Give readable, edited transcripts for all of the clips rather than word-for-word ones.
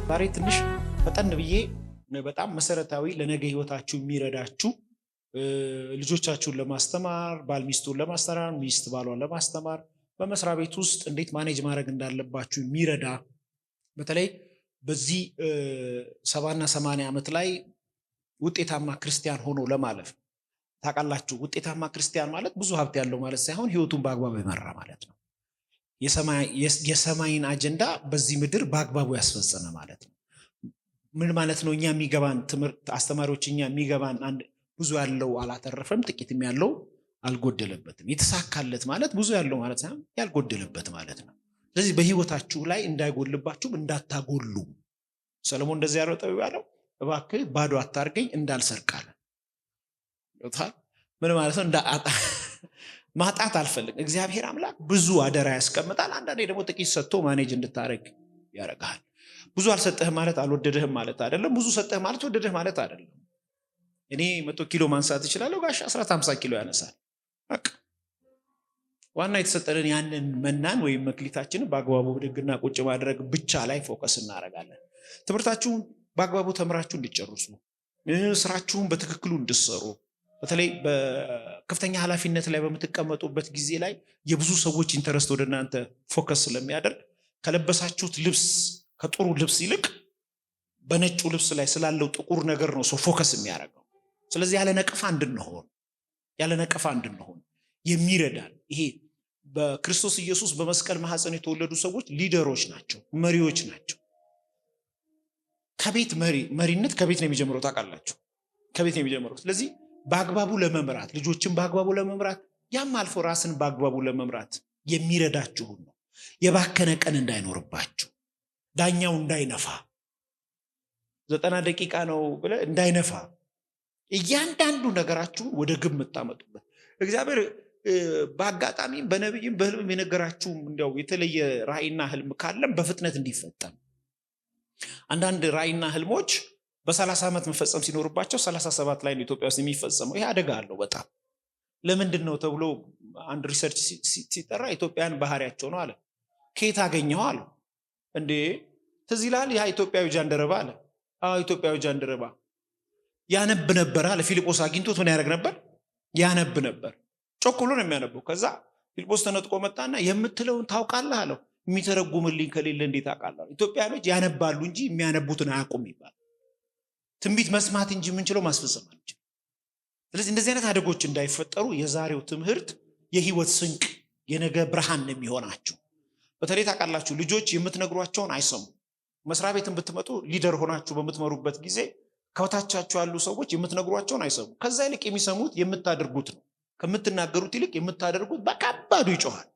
ዛሬ ትንሽ ፈጠን ብዬ በጣም መሰረታዊ ለነገ ህይወታችሁ የሚረዳችሁ ልጆቻችሁን ለማስተማር ባል ሚስቱን ለማስተማር ሚስት ባሏን ለማስተማር በመስሪያ ቤት ውስጥ እንዴት ማኔጅ ማድረግ እንዳለባችሁ የሚረዳ በተለይ በዚህ 70 እና 80 ዓመት ላይ ውጤታማ ክርስቲያን ሆኖ ለማለፍ ታውቃላችሁ። ውጤታማ ክርስቲያን ማለት ብዙ ሀብት ያለው ማለት ሳይሆን ህይወቱን በአግባቡ የመራ ማለት ነው። የሰማይን አጀንዳ በዚህ ምድር በአግባቡ ያስፈጸመ ማለት ነው። ምን ማለት ነው? እኛ የሚገባን ትምህርት አስተማሪዎች እኛ የሚገባን አንድ ብዙ ያለው አላተረፈም፣ ጥቂትም ያለው አልጎደለበትም። የተሳካለት ማለት ብዙ ያለው ማለት ሳይሆን ያልጎደለበት ማለት ነው። ስለዚህ በህይወታችሁ ላይ እንዳይጎልባችሁ እንዳታጎሉ ሰለሞን እንደዚህ ያለው ጠቢብ ያለው እባክህ ባዶ አታርገኝ እንዳልሰርቃለ ምን ማለት ነው? ማጣት አልፈልግም። እግዚአብሔር አምላክ ብዙ አደራ ያስቀምጣል። አንዳንዴ ደግሞ ጥቂት ሰጥቶ ማኔጅ እንድታረግ ያደርጋል። ብዙ አልሰጠህም ማለት አልወደደህም ማለት አይደለም። ብዙ ሰጠህ ማለት ወደደህ ማለት አይደለም። እኔ 100 ኪሎ ማንሳት እችላለሁ፣ ጋሽ 50 ኪሎ ያነሳል። በቃ ዋና የተሰጠንን ያንን መናን ወይም መክሊታችንን በአግባቡ ብድግና ቁጭ ማድረግ ብቻ ላይ ፎከስ እናደርጋለን። ትምህርታችሁን በአግባቡ ተምራችሁ እንድጨርሱ፣ ስራችሁን በትክክሉ እንድትሰሩ፣ በተለይ በከፍተኛ ኃላፊነት ላይ በምትቀመጡበት ጊዜ ላይ የብዙ ሰዎች ኢንተረስት ወደ እናንተ ፎከስ ስለሚያደርግ ከለበሳችሁት ልብስ ከጥሩ ልብስ ይልቅ በነጩ ልብስ ላይ ስላለው ጥቁር ነገር ነው ሰው ፎከስ የሚያደርገው። ስለዚህ ያለ ነቀፋ እንድንሆን የሚረዳን ይሄ በክርስቶስ ኢየሱስ በመስቀል ማህፀን የተወለዱ ሰዎች ሊደሮች ናቸው፣ መሪዎች ናቸው። ከቤት መሪነት ከቤት ነው የሚጀምረው። ታውቃላችሁ፣ ከቤት ነው የሚጀምረው። ስለዚህ በአግባቡ ለመምራት ልጆችን በአግባቡ ለመምራት ያም አልፎ ራስን በአግባቡ ለመምራት የሚረዳችሁን ነው። የባከነ ቀን እንዳይኖርባችሁ፣ ዳኛው እንዳይነፋ 90 ደቂቃ ነው ብለ እንዳይነፋ፣ እያንዳንዱ ነገራችሁን ወደ ግብ የምታመጡበት እግዚአብሔር በአጋጣሚ በነብይም በህልም የነገራችሁ እንዲያው የተለየ ራእይና ህልም ካለም በፍጥነት እንዲፈጠም። አንዳንድ ራእይና ህልሞች በ30 ዓመት መፈጸም ሲኖርባቸው 37 ላይ ነው ኢትዮጵያ ውስጥ የሚፈጸመው። ይሄ አደጋ አለው በጣም። ለምንድን ነው ተብሎ አንድ ሪሰርች ሲጠራ ኢትዮጵያን ባህሪያቸው ነው አለ። ከየት አገኘው አለ። እንዴ ትዝ ይላል ያ ኢትዮጵያዊ ጃንደረባ አለ። አዎ ኢትዮጵያዊ ጃንደረባ ያነብ ነበር አለ። ፊልጶስ አግኝቶት ምን ያደርግ ነበር? ያነብ ነበር። ጮክ ብሎ ነው የሚያነበው። ከዛ ፊልጶስ ተነጥቆ መጣና የምትለውን ታውቃለህ አለው። የሚተረጉምልኝ ከሌለ እንዴት አውቃለሁ? ኢትዮጵያኖች ያነባሉ እንጂ የሚያነቡትን አያውቁም ይባል። ትንቢት መስማት እንጂ የምንችለው ማስፈጸም አንችልም። ስለዚህ እንደዚህ አይነት አደጎች እንዳይፈጠሩ የዛሬው ትምህርት የህይወት ስንቅ የነገ ብርሃን የሚሆናችሁ። በተለይ ታውቃላችሁ ልጆች የምትነግሯቸውን አይሰሙ። መስሪያ ቤትን ብትመጡ ሊደር ሆናችሁ በምትመሩበት ጊዜ ከታቻችሁ ያሉ ሰዎች የምትነግሯቸውን አይሰሙ። ከዛ ይልቅ የሚሰሙት የምታደርጉት ነው። ከምትናገሩት ይልቅ የምታደርጉት በከባዱ ይጮሃል።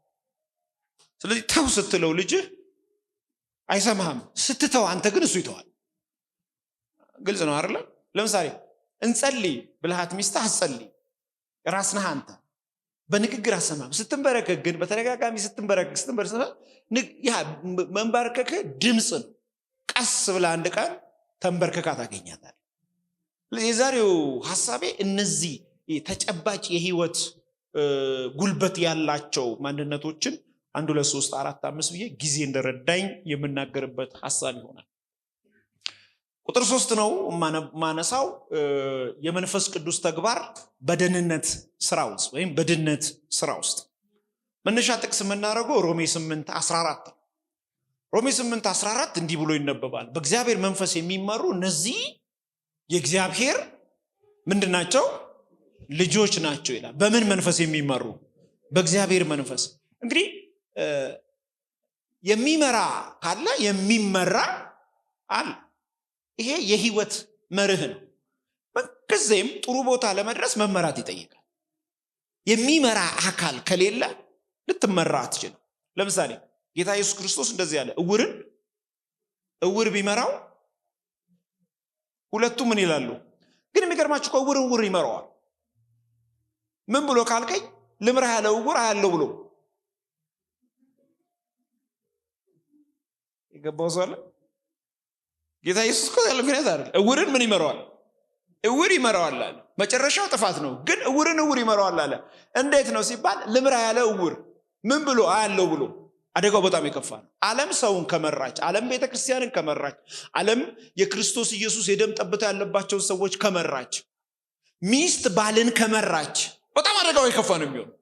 ስለዚህ ተው ስትለው ልጅህ አይሰማህም። ስትተው አንተ ግን እሱ ይተዋል። ግልጽ ነው አይደል? ለምሳሌ እንጸልይ ብልሃት ሚስትህ አትጸልይ፣ ራስህ አንተ በንግግር አሰማም። ስትንበረከክ ግን በተደጋጋሚ ስትንበረከክ ያ መንበረከክ ድምጽ ነው። ቀስ ብላ አንድ ቀን ተንበርከካ ታገኛታለህ። የዛሬው ሐሳቤ እነዚህ ተጨባጭ የህይወት ጉልበት ያላቸው ማንነቶችን 1 2 3 4 5 ብዬ ጊዜ እንደረዳኝ የምናገርበት ሐሳብ ይሆናል። ቁጥር 3 ነው ማነሳው። የመንፈስ ቅዱስ ተግባር በደህንነት ስራ ውስጥ ወይም በድነት ስራ ውስጥ መነሻ ጥቅስ የምናደርገው ሮሜ 8:14 ነው። ሮሜ 8:14 እንዲህ ብሎ ይነበባል። በእግዚአብሔር መንፈስ የሚመሩ እነዚህ የእግዚአብሔር ምንድን ናቸው? ልጆች ናቸው ይላል። በምን መንፈስ የሚመሩ? በእግዚአብሔር መንፈስ። እንግዲህ የሚመራ ካለ የሚመራ አለ። ይሄ የህይወት መርህ ነው። በጊዜም ጥሩ ቦታ ለመድረስ መመራት ይጠይቃል። የሚመራ አካል ከሌለ ልትመራ አትችልም። ለምሳሌ ጌታ ኢየሱስ ክርስቶስ እንደዚህ ያለ እውር ቢመራው ሁለቱ ምን ይላሉ? ግን የሚገርማችሁ እውር ይመራዋል። ምን ብሎ ካልከኝ ልምራ ያለ እውር አያለው ብሎ የገባው ሰው አለ። ጌታ ኢየሱስ እኮ ያለ ምክንያት አይደል። እውርን ምን ይመራዋል? እውር ይመራዋል አለ። መጨረሻው ጥፋት ነው፣ ግን እውር ይመራዋል አለ። እንዴት ነው ሲባል ልምራ ያለ እውር ምን ብሎ አያለው ብሎ አደጋው በጣም የከፋ ነው። ዓለም ሰውን ከመራች፣ ዓለም ቤተክርስቲያንን ከመራች፣ ዓለም የክርስቶስ ኢየሱስ የደም ጠብታ ያለባቸውን ሰዎች ከመራች፣ ሚስት ባልን ከመራች በጣም አደጋው የከፋ ነው የሚሆነው።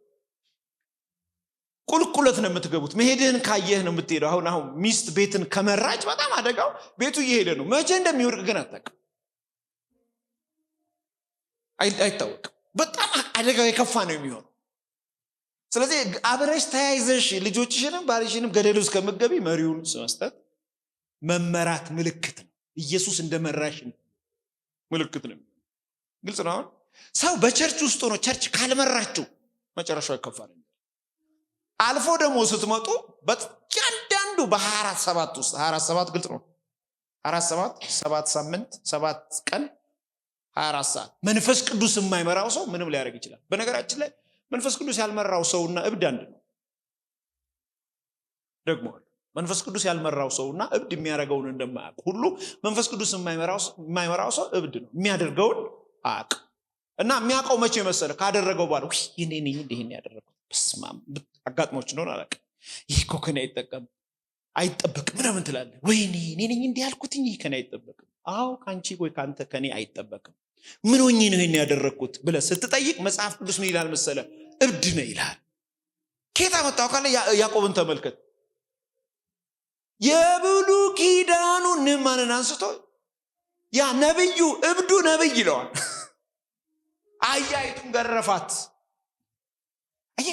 ቁልቁለት ነው የምትገቡት። መሄድህን ካየህ ነው የምትሄደው። አሁን ሚስት ቤትን ከመራች በጣም አደጋው ቤቱ እየሄደ ነው። መቼ እንደሚወድቅ ግን አታውቅም፣ አይታወቅም። በጣም አደጋው የከፋ ነው የሚሆነው። ስለዚህ አብረሽ ተያይዘሽ ልጆችሽንም ባልሽንም ገደል ውስጥ ከምትገቢ መሪውን መስጠት መመራት ምልክት ነው። ኢየሱስ እንደመራሽ ምልክት ነው። ግልጽ ነው። አሁን ሰው በቸርች ውስጥ ሆኖ ቸርች ካልመራችሁ መጨረሻው ይከፋል። አልፎ ደግሞ ስትመጡ በእያንዳንዱ በ24/7 ውስጥ 24/7 ግልጽ ነው። 24/7 7 ሳምንት 7 ቀን 24 ሰዓት መንፈስ ቅዱስ የማይመራው ሰው ምንም ሊያደርግ ይችላል። በነገራችን ላይ መንፈስ ቅዱስ ያልመራው ሰውና እብድ አንድ ነው። ደግሞ መንፈስ ቅዱስ ያልመራው ሰውና እብድ የሚያደርገውን እንደማያውቅ ሁሉ መንፈስ ቅዱስ የማይመራው ሰው እብድ ነው። የሚያደርገውን አያውቅ እና የሚያውቀው መቼ መሰለ ካደረገው በኋላ ይሄ ነኝ እንዴ ያደረገው በስማም አጋጥሞች ነው አላውቅም። ይሄ እኮ ከኔ አይጠበቅም ምናምን ትላለህ። ወይኔ እኔ ነኝ እንዴ ያልኩትኝ ይሄ ከኔ አይጠበቅም። አዎ ካንቺ ወይ ካንተ ከኔ አይጠበቅም። ምን ሆኜ ነው ይሄን ያደረኩት ብለህ ስትጠይቅ መጽሐፍ ቅዱስ ምን ይላል መሰለ? እብድ ነው ይላል። ኬታ መጣው ካለ ያዕቆብን ተመልከት። የብሉይ ኪዳኑ ንዕማንን አንስቶ ያ ነብዩ እብዱ ነብይ ይለዋል። አያይቱን ገረፋት። አየ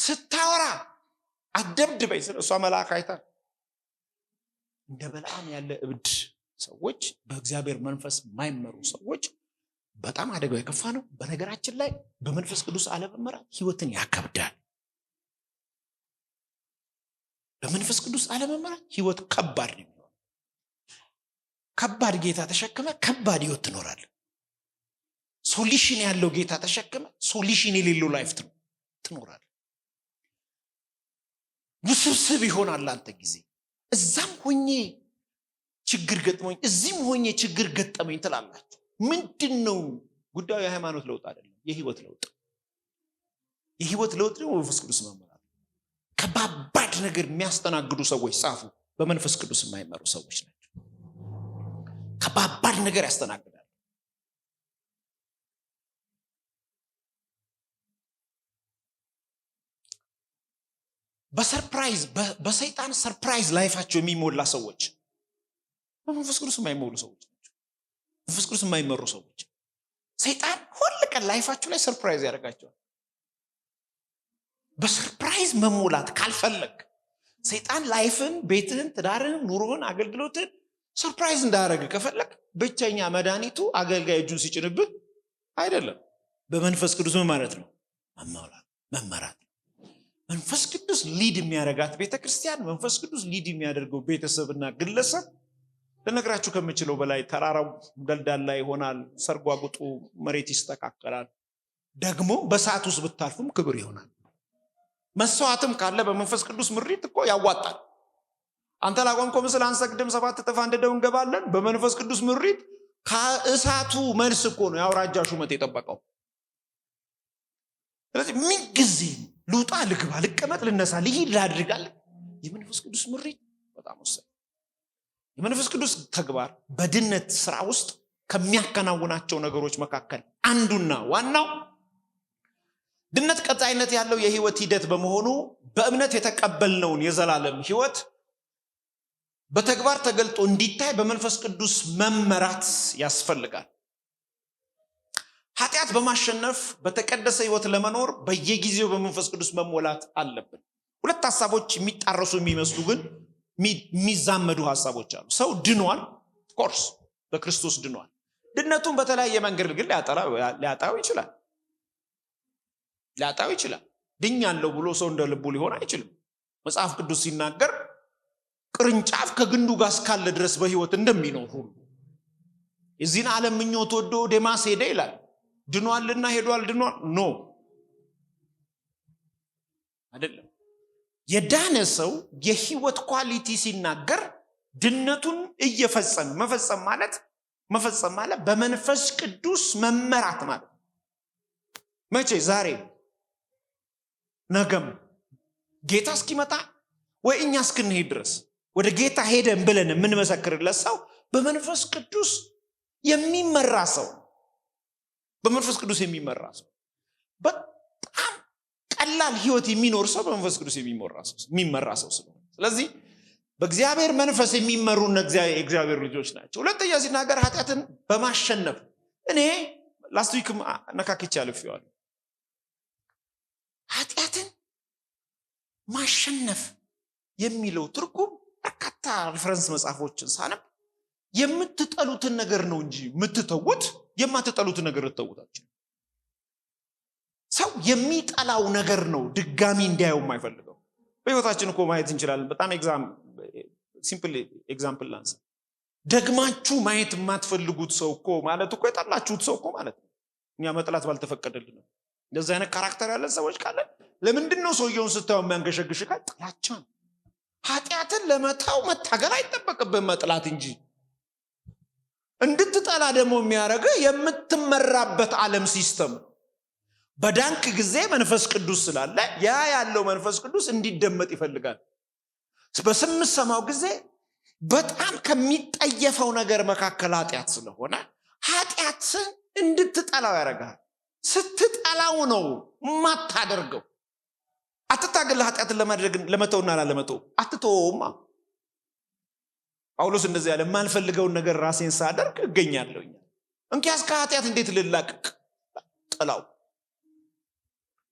ስታወራ አደብድበይ እሷ መልአክ አይታ። እንደ በለዓም ያለ እብድ ሰዎች፣ በእግዚአብሔር መንፈስ የማይመሩ ሰዎች በጣም አደጋው የከፋ ነው። በነገራችን ላይ በመንፈስ ቅዱስ አለመመራት ህይወትን ያከብዳል። በመንፈስ ቅዱስ አለመመራት ህይወት ከባድ ነው። ከባድ ጌታ ተሸክመ ከባድ ህይወት ትኖራለህ። ሶሉሽን ያለው ጌታ ተሸክመ ሶሉሽን የሌለው ላይፍ ትኖራለህ። ውስብስብ ይሆናል አንተ ጊዜ። እዛም ሆኜ ችግር ገጥሞኝ እዚህም ሆኜ ችግር ገጠመኝ ትላላችሁ። ምንድነው ጉዳዩ? የሃይማኖት ለውጥ አይደለም፣ የህይወት ለውጥ። የህይወት ለውጥ ነው መንፈስ ቅዱስ መመራት። ከባባድ ነገር የሚያስተናግዱ ሰዎች ጻፉ፣ በመንፈስ ቅዱስ የማይመሩ ሰዎች ናቸው። ከባባድ ነገር ያስተናግዳል። በሰርፕራይዝ በሰይጣን ሰርፕራይዝ ላይፋቸው የሚሞላ ሰዎች በመንፈስ ቅዱስ የማይሞሉ ሰዎች ናቸው። መንፈስ ቅዱስ የማይመሩ ሰዎች ሰይጣን ሁሉ ቀን ላይፋቸው ላይ ሰርፕራይዝ ያደርጋቸዋል። በሰርፕራይዝ መሞላት ካልፈለግ ሰይጣን ላይፍን፣ ቤትህን፣ ትዳርህን፣ ኑሮህን፣ አገልግሎትን ሰርፕራይዝ እንዳያደርግ ከፈለግ ብቸኛ መድኃኒቱ አገልጋይ እጁን ሲጭንብህ አይደለም፣ በመንፈስ ቅዱስ ማለት ነው መመራት። መንፈስ ቅዱስ ሊድ የሚያደርጋት ቤተክርስቲያን፣ መንፈስ ቅዱስ ሊድ የሚያደርገው ቤተሰብና ግለሰብ ለነገራችሁ ከምችለው በላይ ተራራው ደልዳላ ይሆናል፣ ሰርጓጉጡ መሬት ይስተካከላል። ደግሞ በሰዓት ውስጥ ብታልፉም ክብር ይሆናል። መስዋዕትም ካለ በመንፈስ ቅዱስ ምሪት እኮ ያዋጣል። አንተ ላቆምኮ ምስል አንሰግድም 7 እጥፍ አንድደው እንገባለን። በመንፈስ ቅዱስ ምሪት ከእሳቱ መልስ እኮ ነው ያውራጃ ሹመት የጠበቀው። ስለዚህ ምን ጊዜ ልውጣ፣ ልግባ፣ ልቀመጥ፣ ልነሳ፣ ልሂድ፣ ላድርጋል የመንፈስ ቅዱስ ምሪት በጣም ወሳኝ። የመንፈስ ቅዱስ ተግባር በድነት ስራ ውስጥ ከሚያከናውናቸው ነገሮች መካከል አንዱና ዋናው ድነት ቀጣይነት ያለው የህይወት ሂደት በመሆኑ በእምነት የተቀበልነውን የዘላለም ህይወት በተግባር ተገልጦ እንዲታይ በመንፈስ ቅዱስ መመራት ያስፈልጋል። ኃጢአት በማሸነፍ በተቀደሰ ህይወት ለመኖር በየጊዜው በመንፈስ ቅዱስ መሞላት አለብን። ሁለት ሀሳቦች የሚጣረሱ የሚመስሉ ግን የሚዛመዱ ሀሳቦች አሉ። ሰው ድኗል፣ ኮርስ በክርስቶስ ድኗል። ድነቱን በተለያየ መንገድ ግን ሊያጣው ይችላል። ድኛለሁ ብሎ ሰው እንደ ልቡ ሊሆን አይችልም። መጽሐፍ ቅዱስ ሲናገር ቅርንጫፍ ከግንዱ ጋር እስካለ ድረስ በህይወት እንደሚኖር ሁሉ የዚህን ዓለም ምኞት ወዶ ዴማስ ሄደ ይላል። ድኗልና ሄዷል። ድኗል ኖ አይደለም። የዳነ ሰው የህይወት ኳሊቲ ሲናገር ድነቱን እየፈጸመ መፈጸም ማለት በመንፈስ ቅዱስ መመራት ማለት መቼ? ዛሬ ነገም ጌታ እስኪመጣ ወይ እኛ እስክንሄድ ድረስ ወደ ጌታ ሄደን ብለን የምንመሰክርለት ሰው በመንፈስ ቅዱስ የሚመራ ሰው በመንፈስ ቅዱስ የሚመራ ሰው በጣም ቀላል ህይወት የሚኖር ሰው በመንፈስ ቅዱስ የሚመራ ሰው ስለሆነ ስለዚህ በእግዚአብሔር መንፈስ የሚመሩ የእግዚአብሔር ልጆች ናቸው። ሁለተኛ ሲናገር ኃጢአትን በማሸነፍ እኔ ላስት ዊክ ነካክቼ አልፌዋለሁ። ኃጢአትን ማሸነፍ የሚለው ትርጉም በርካታ ሪፈረንስ መጽሐፎችን ሳነብ የምትጠሉትን ነገር ነው እንጂ የምትተውት የማትጠሉትን ነገር ልትተውታችሁ። ሰው የሚጠላው ነገር ነው ድጋሚ እንዲያየው የማይፈልገው። በህይወታችን እኮ ማየት እንችላለን። በጣም ሲምፕል ኤግዛምፕል ላንሳ። ደግማችሁ ማየት የማትፈልጉት ሰው እኮ ማለት እኮ የጠላችሁት ሰው እኮ ማለት ነው። እኛ መጥላት ባልተፈቀደልን ነው። እንደዚህ አይነት ካራክተር ያለን ሰዎች ካለን ለምንድን ነው ሰውየውን ስታየው የሚያንገሸግሽ? ጥላቻ። ኃጢአትን ለመታው መታገል አይጠበቅብህም መጥላት እንጂ እንድትጠላ ደግሞ የሚያደርገው የምትመራበት ዓለም ሲስተም። በዳንክ ጊዜ መንፈስ ቅዱስ ስላለ ያ ያለው መንፈስ ቅዱስ እንዲደመጥ ይፈልጋል። በስምሰማው ጊዜ በጣም ከሚጠየፈው ነገር መካከል ኃጢአት ስለሆነ ኃጢአትን እንድትጠላው ያደርጋል። ስትጠላው ነው ማታደርገው። አትታገል ኃጢአትን ለማድረግ ለመተውና ላለመተው አትተውማ። ጳውሎስ እንደዚህ ያለ የማልፈልገውን ነገር ራሴን ሳደርግ እገኛለሁ። እንኪያስ ከኃጢአት እንዴት ልላቀቅ? ጠላው።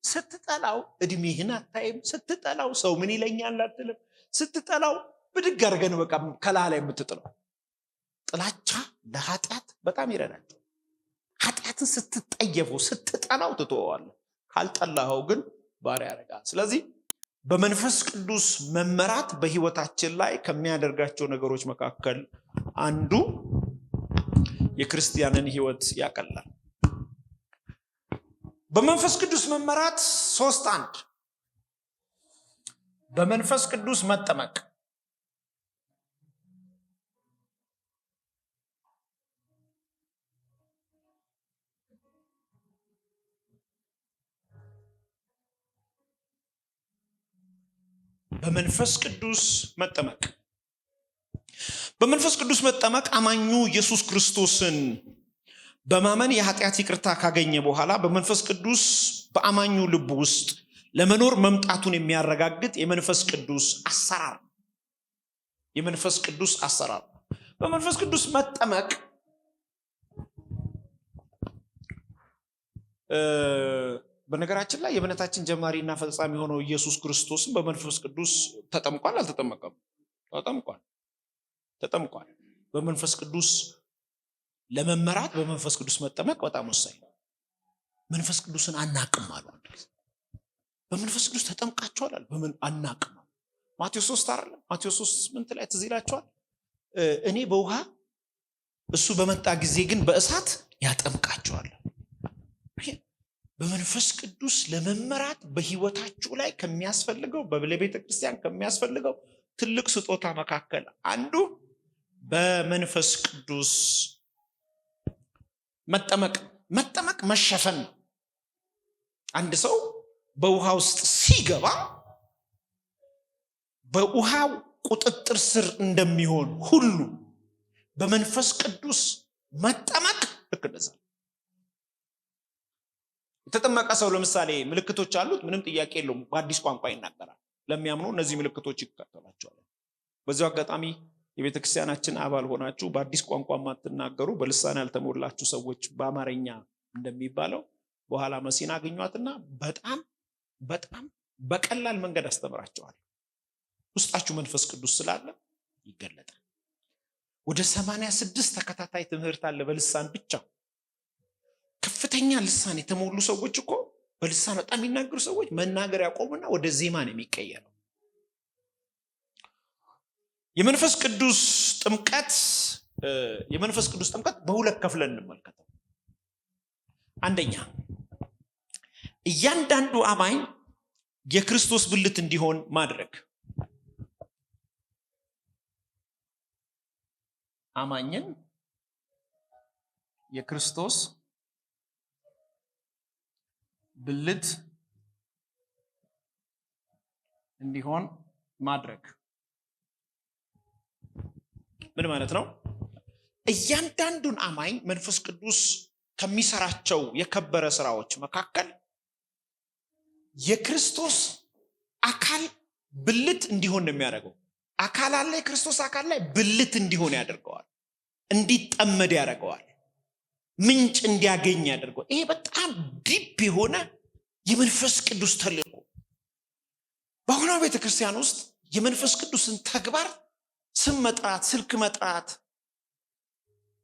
ስትጠላው እድሜህን አታይም። ስትጠላው ሰው ምን ይለኛል አትልም። ስትጠላው ብድግ አድርገን በቃ ከላህ ላይ የምትጥለው። ጥላቻ ለኃጢአት በጣም ይረዳል። ኃጢአትን ስትጠየፈው ስትጠላው ትተዋለህ። ካልጠላኸው ግን ባሪያ ያደርጋል። ስለዚህ በመንፈስ ቅዱስ መመራት በህይወታችን ላይ ከሚያደርጋቸው ነገሮች መካከል አንዱ የክርስቲያንን ህይወት ያቀላል። በመንፈስ ቅዱስ መመራት 3:1 በመንፈስ ቅዱስ መጠመቅ። በመንፈስ ቅዱስ መጠመቅ። በመንፈስ ቅዱስ መጠመቅ አማኙ ኢየሱስ ክርስቶስን በማመን የኃጢአት ይቅርታ ካገኘ በኋላ በመንፈስ ቅዱስ በአማኙ ልብ ውስጥ ለመኖር መምጣቱን የሚያረጋግጥ የመንፈስ ቅዱስ አሰራር። የመንፈስ ቅዱስ አሰራር በመንፈስ ቅዱስ መጠመቅ በነገራችን ላይ የእምነታችን ጀማሪና ፈጻሚ ሆነው ኢየሱስ ክርስቶስን በመንፈስ ቅዱስ ተጠምቋል አልተጠመቀም? ተጠምቋል። በመንፈስ ቅዱስ ለመመራት በመንፈስ ቅዱስ መጠመቅ በጣም ወሳኝ ነው። መንፈስ ቅዱስን አናቅም አሉ። በመንፈስ ቅዱስ ተጠምቃችኋል አሉ። በምን አናቅም? ማቴዎስ 3 አይደለም? ማቴዎስ 3:8 ላይ ትዝ ይላችኋል። እኔ በውሃ እሱ በመጣ ጊዜ ግን በእሳት ያጠምቃችኋል። በመንፈስ ቅዱስ ለመመራት በህይወታችሁ ላይ ከሚያስፈልገው በቤተ ክርስቲያን ከሚያስፈልገው ትልቅ ስጦታ መካከል አንዱ በመንፈስ ቅዱስ መጠመቅ መሸፈን ነው። አንድ ሰው በውሃ ውስጥ ሲገባ በውሃው ቁጥጥር ስር እንደሚሆን ሁሉ በመንፈስ ቅዱስ መጠመቅ ልክ እንደዛ። የተጠመቀ ሰው ለምሳሌ ምልክቶች አሉት፣ ምንም ጥያቄ የለውም። በአዲስ ቋንቋ ይናገራል። ለሚያምኑ እነዚህ ምልክቶች ይከተላቸዋል። በዚያው አጋጣሚ የቤተ ክርስቲያናችን አባል ሆናችሁ በአዲስ ቋንቋ ማትናገሩ በልሳን ያልተሞላችሁ ሰዎች በአማርኛ እንደሚባለው በኋላ መሲና አገኟትና በጣም በቀላል መንገድ አስተምራቸዋል። ውስጣችሁ መንፈስ ቅዱስ ስላለ ይገለጣል። ወደ 86 ተከታታይ ትምህርት አለ በልሳን ብቻ። ከፍተኛ ልሳን የተሞሉ ሰዎች እኮ በልሳን በጣም የሚናገሩ ሰዎች መናገር ያቆሙና ወደ ዜማ ነው የሚቀየረው። የመንፈስ ቅዱስ ጥምቀት በሁለት ከፍለን እንመልከተው። አንደኛ እያንዳንዱ አማኝ የክርስቶስ ብልት እንዲሆን ማድረግ። አማኝን የክርስቶስ ብልት እንዲሆን ማድረግ ምን ማለት ነው? እያንዳንዱን አማኝ መንፈስ ቅዱስ ከሚሰራቸው የከበረ ስራዎች መካከል የክርስቶስ አካል ብልት እንዲሆን ነው የሚያደርገው። አካል አለ፣ የክርስቶስ አካል ላይ ብልት እንዲሆን ያደርገዋል፣ እንዲጠመድ ያደርገዋል፣ ምንጭ እንዲያገኝ ያደርገዋል። ይሄ በጣም ዲፕ የሆነ የመንፈስ ቅዱስ ተልእኮ። በአሁኗ ቤተክርስቲያን ውስጥ የመንፈስ ቅዱስን ተግባር ስም መጥራት፣ ስልክ መጥራት፣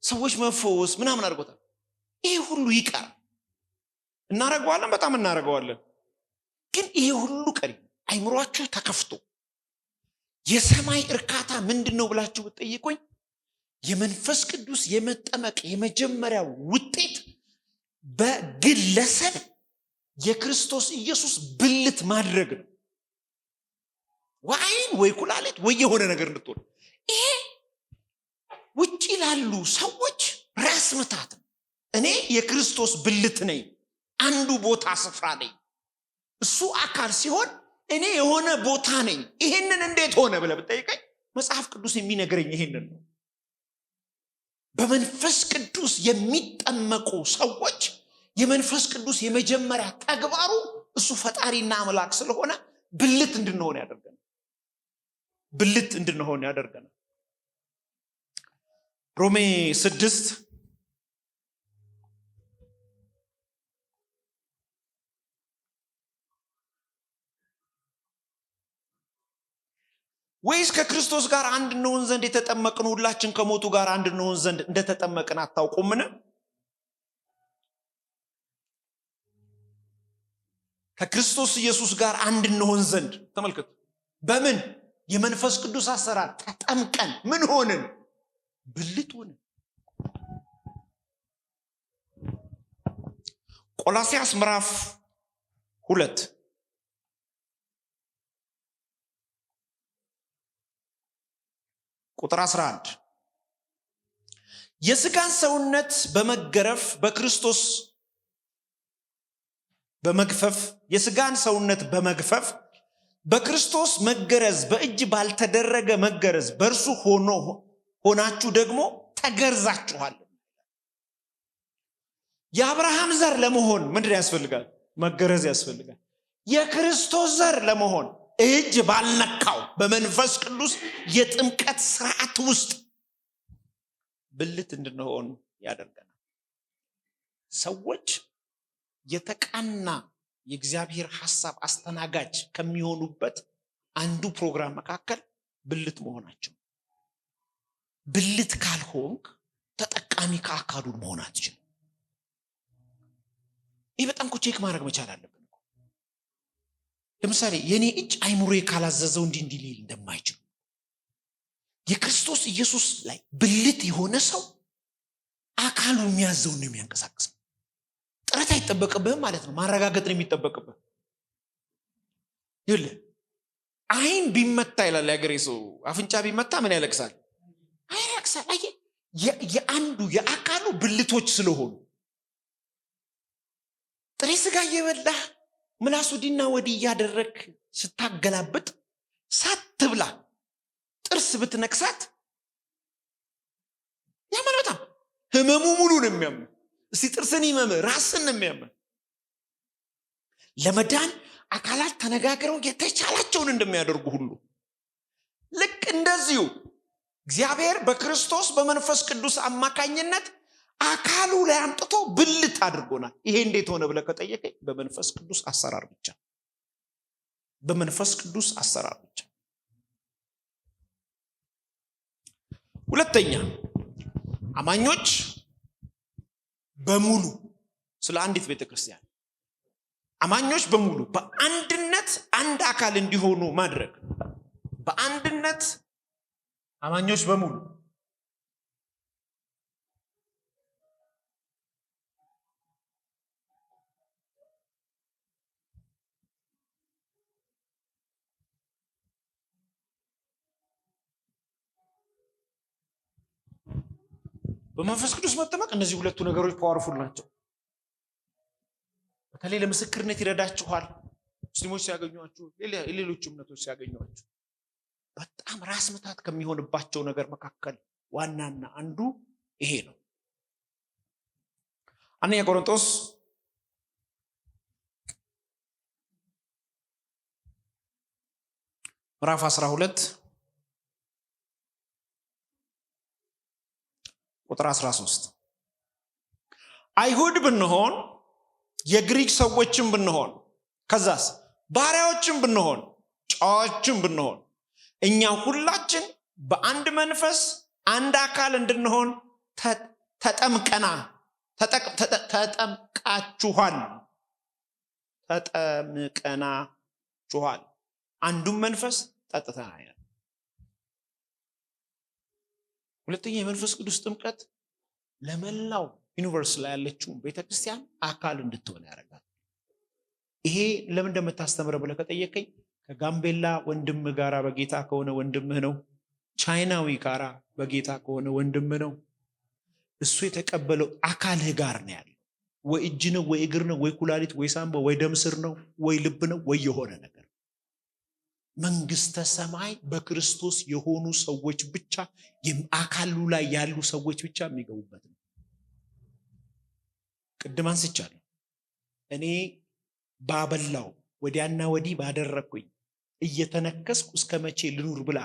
ሰዎች መፈወስ ምናምን አድርጎታል። ይሄ ሁሉ ይቀር። እናደርገዋለን፣ በጣም እናደርገዋለን። ግን ይሄ ሁሉ ቀሪ አይምሯችሁ ተከፍቶ የሰማይ እርካታ ምንድነው ብላችሁ ብትጠይቁኝ የመንፈስ ቅዱስ የመጠመቅ የመጀመሪያው ውጤት በግለሰብ የክርስቶስ ኢየሱስ ብልት ማድረግ ነው። ወይን ወይ ኩላሊት ወይ የሆነ ነገር እንድትሆን። ይሄ ውጪ ላሉ ሰዎች ራስ ምታት ነው። እኔ የክርስቶስ ብልት ነኝ፣ አንዱ ቦታ ስፍራ ነኝ። እሱ አካል ሲሆን እኔ የሆነ ቦታ ነኝ። ይሄንን እንዴት ሆነ ብለህ ብትጠይቀኝ መጽሐፍ ቅዱስ የሚነግረኝ ይሄንን ነው። በመንፈስ ቅዱስ የሚጠመቁ ሰዎች የመንፈስ ቅዱስ የመጀመሪያ ተግባሩ እሱ ፈጣሪና አምላክ ስለሆነ ብልት እንድንሆን ያደርገናል። ብልት እንድንሆን ያደርገናል። ሮሜ 6 ወይስ ከክርስቶስ ጋር አንድ እንሆን ዘንድ የተጠመቅን ሁላችን ከሞቱ ጋር አንድ እንሆን ዘንድ እንደተጠመቅን አታውቁምን? ከክርስቶስ ኢየሱስ ጋር አንድ እንሆን ዘንድ ተመልከቱ። በምን? የመንፈስ ቅዱስ አሰራር ተጠምቀን ምን ሆንን? ብልት ሆንን። ቆላስይስ ምዕራፍ 2 ቁጥር 11 የሥጋን ሰውነት በመገረፍ በክርስቶስ በመግፈፍ የሥጋን ሰውነት በመግፈፍ በክርስቶስ መገረዝ በእጅ ባልተደረገ መገረዝ በእርሱ ሆናችሁ ደግሞ ተገርዛችኋል። የአብርሃም ዘር ለመሆን ምንድን ያስፈልጋል? መገረዝ ያስፈልጋል። የክርስቶስ ዘር ለመሆን እጅ ባልነካው በመንፈስ ቅዱስ የጥምቀት ስርዓት ውስጥ ብልት እንድንሆን ያደርገናል። ሰዎች የተቃና የእግዚአብሔር ሐሳብ አስተናጋጅ ከሚሆኑበት አንዱ ፕሮግራም መካከል ብልት መሆናቸው። ብልት ካልሆንክ ተጠቃሚ ከአካሉ መሆን አትችልም። ይህ በጣም ቼክ ማድረግ መቻል አለብን። ለምሳሌ የኔ እጅ አይምሮዬ ካላዘዘው እንዲህ ሊል እንደማይችል የክርስቶስ ኢየሱስ ላይ ብልት የሆነ ሰው አካሉ የሚያዘውን ነው የሚያንቀሳቅስ። ጥረት አይጠበቅብህም ማለት ነው፣ ማረጋገጥ ነው የሚጠበቅብህ። ይኸውልህ አይን ቢመታ ይላል ያገሬ ሰው፣ አፍንጫ ቢመታ ምን ያለቅሳል? አይለቅሳል። አየህ፣ የአንዱ የአካሉ ብልቶች ስለሆኑ ጥሬ ስጋ እየበላህ ምላሱ ዲና ወዲህ እያደረግ ስታገላብጥ ሳትብላ ጥርስ ብትነክሳት ያማል። በጣም ህመሙ ሙሉ ነው የሚያም። እስቲ ጥርስን ይመም፣ ራስን ነው የሚያም። ለመዳን አካላት ተነጋግረው የተቻላቸውን እንደሚያደርጉ ሁሉ ልክ እንደዚሁ እግዚአብሔር በክርስቶስ በመንፈስ ቅዱስ አማካኝነት አካሉ ላይ አምጥቶ ብልት አድርጎናል። ይሄ እንዴት ሆነ ብለህ ከጠየቀኝ በመንፈስ ቅዱስ አሰራር ብቻ፣ በመንፈስ ቅዱስ አሰራር ብቻ። ሁለተኛ አማኞች በሙሉ ስለ አንዲት ቤተክርስቲያን አማኞች በሙሉ በአንድነት አንድ አካል እንዲሆኑ ማድረግ። በአንድነት አማኞች በሙሉ በመንፈስ ቅዱስ መጠመቅ። እነዚህ ሁለቱ ነገሮች ፓወርፉል ናቸው። በተለይ ለምስክርነት ይረዳችኋል። ሙስሊሞች ሲያገኟችሁ፣ ሌሎች እምነቶች ሲያገኟችሁ በጣም ራስ ምታት ከሚሆንባቸው ነገር መካከል ዋናና አንዱ ይሄ ነው። አንደኛ ቆሮንቶስ ምዕራፍ 12 ቁጥር 13 አይሁድ ብንሆን የግሪክ ሰዎችም ብንሆን ከዛስ ባሪያዎችም ብንሆን ጨዋዎችም ብንሆን እኛ ሁላችን በአንድ መንፈስ አንድ አካል እንድንሆን ተጠምቃችኋል። አንዱም መንፈስ ጠጥተናል። ሁለተኛ የመንፈስ ቅዱስ ጥምቀት ለመላው ዩኒቨርስ ላይ ያለችው ቤተክርስቲያን አካል እንድትሆን ያደርጋል። ይሄ ለምን እንደምታስተምረው ብለህ ከጠየቀኝ ከጋምቤላ ወንድም ጋራ በጌታ ከሆነ ወንድምህ ነው። ቻይናዊ ጋራ በጌታ ከሆነ ወንድምህ ነው። እሱ የተቀበለው አካልህ ጋር ነው ያለው። ወይ እጅ ነው፣ ወይ እግር ነው፣ ወይ ኩላሊት፣ ወይ ሳምባ፣ ወይ ደም ስር ነው፣ ወይ ልብ ነው፣ ወይ የሆነ ነገር። መንግስተ ሰማይ በክርስቶስ የሆኑ ሰዎች ብቻ አካሉ ላይ ያሉ ሰዎች ብቻ የሚገቡበት ነው። ቅድም አንስቻለሁ። እኔ ባበላው ወዲያና ወዲህ ባደረኩኝ እየተነከስኩ እስከ መቼ ልኑር ብላ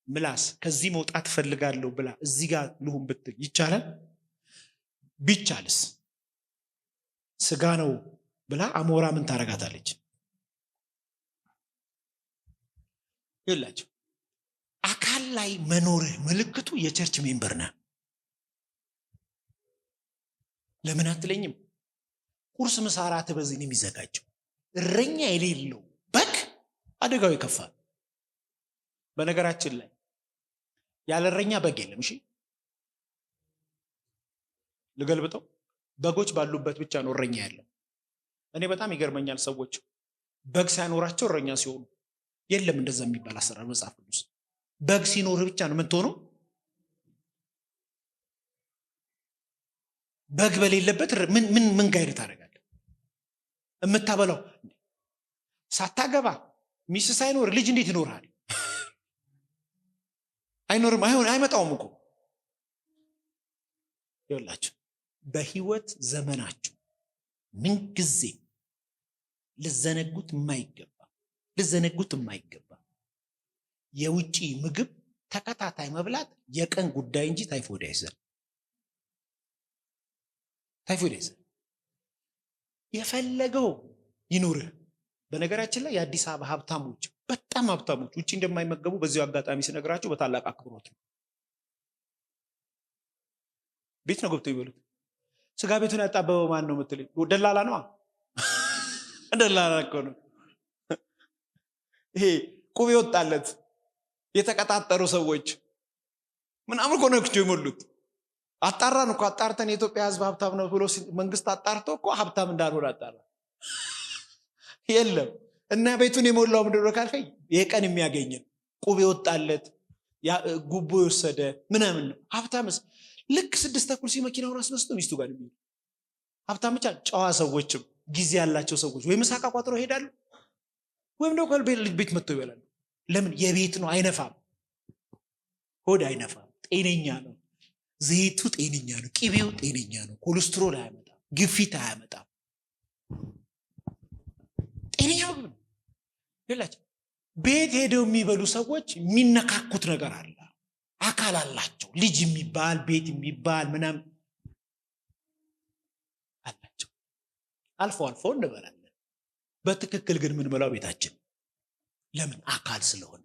ምላስ ከዚህ መውጣት ፈልጋለሁ ብላ እዚህ ጋር ልሁን ብትል ይቻላል? ቢቻልስ ስጋ ነው ብላ አሞራ ምን ታረጋታለች? ይላችሁ አካል ላይ መኖርህ ምልክቱ የቸርች ሜምበር ነህ። ለምን አትለኝም? ቁርስ ምሳ ራት በዚህ ነው የሚዘጋጀው። እረኛ የሌለው በግ አደጋው ይከፋል። በነገራችን ላይ ያለ እረኛ በግ የለም። እሺ ልገልብጠው። በጎች ባሉበት ብቻ ነው እረኛ ያለው። እኔ በጣም ይገርመኛል ሰዎች በግ ሳይኖራቸው እረኛ ሲሆኑ። የለም እንደዛ የሚባል አሰራር መጽሐፍ ቅዱስ። በግ ሲኖር ብቻ ነው ምን ትሆነው? በግ በሌለበት ምን ጋይድ ታደርጋለህ? የምታበላው ሳታገባ ሚስት ሳይኖር ልጅ እንዴት ይኖርሃል? አይኖርም። አይመጣውም እኮ። ይኸውላችሁ በህይወት ዘመናችሁ ምንጊዜ ልዘነጉት የማይገባ የውጪ ምግብ ተከታታይ መብላት የቀን ጉዳይ እንጂ ታይፎይድ አይዘን። የፈለገው ይኑርህ። በነገራችን ላይ የአዲስ አበባ ሀብታሞች በጣም ሀብታሞች ውጪ እንደማይመገቡ በዚሁ አጋጣሚ ሲነግራቸው በታላቅ አክብሮት ነው። ቤት ነው ገብተው ይበሉት። ስጋ ቤቱን ያጣበበው ማን ነው የምትለኝ? ደላላ ነው። ደላላ እኮ ነው። ይሄ ቁብ ይወጣለት የተቀጣጠሩ ሰዎች ምናምን እኮ ነው የሞሉት። አጣራን እኮ አጣርተን የኢትዮጵያ ሕዝብ ሀብታም ነው ብሎ መንግስት አጣርቶ እኮ ሀብታም እንዳልሆነ አጣራ። የለም እና ቤቱን የሞላው ምንድን ነው ካልከኝ የቀን የሚያገኝን ቁብ ይወጣለት ጉቦ የወሰደ ምናምን ነው። ሀብታምስ ልክ 6:30 መኪናውን አስነስቶ ሚስቱ ጋር ነው። ሀብታም ብቻ ጨዋ ሰዎችም ጊዜ ያላቸው ሰዎች ወይ ምሳቃ ቋጥሮ ይሄዳሉ ወይም ደግሞ ቤት መጥተው ይበላሉ። ለምን? የቤት ነው። አይነፋም፣ ሆድ አይነፋም፣ ጤነኛ ነው። ዘይቱ ጤነኛ ነው፣ ቅቤው ጤነኛ ነው፣ ኮሌስትሮል አያመጣም፣ ግፊት አያመጣም። ጤነኛ ምግብ ነው። ይላችሁ ቤት ሄደው የሚበሉ ሰዎች የሚነካኩት ነገር አለ። አካል አላቸው። ልጅ የሚባል ቤት የሚባል ምናምን አላቸው። አልፎ አልፎ እንበላለን። በትክክል ግን የምንበላው ቤታችን። ለምን? አካል ስለሆነ።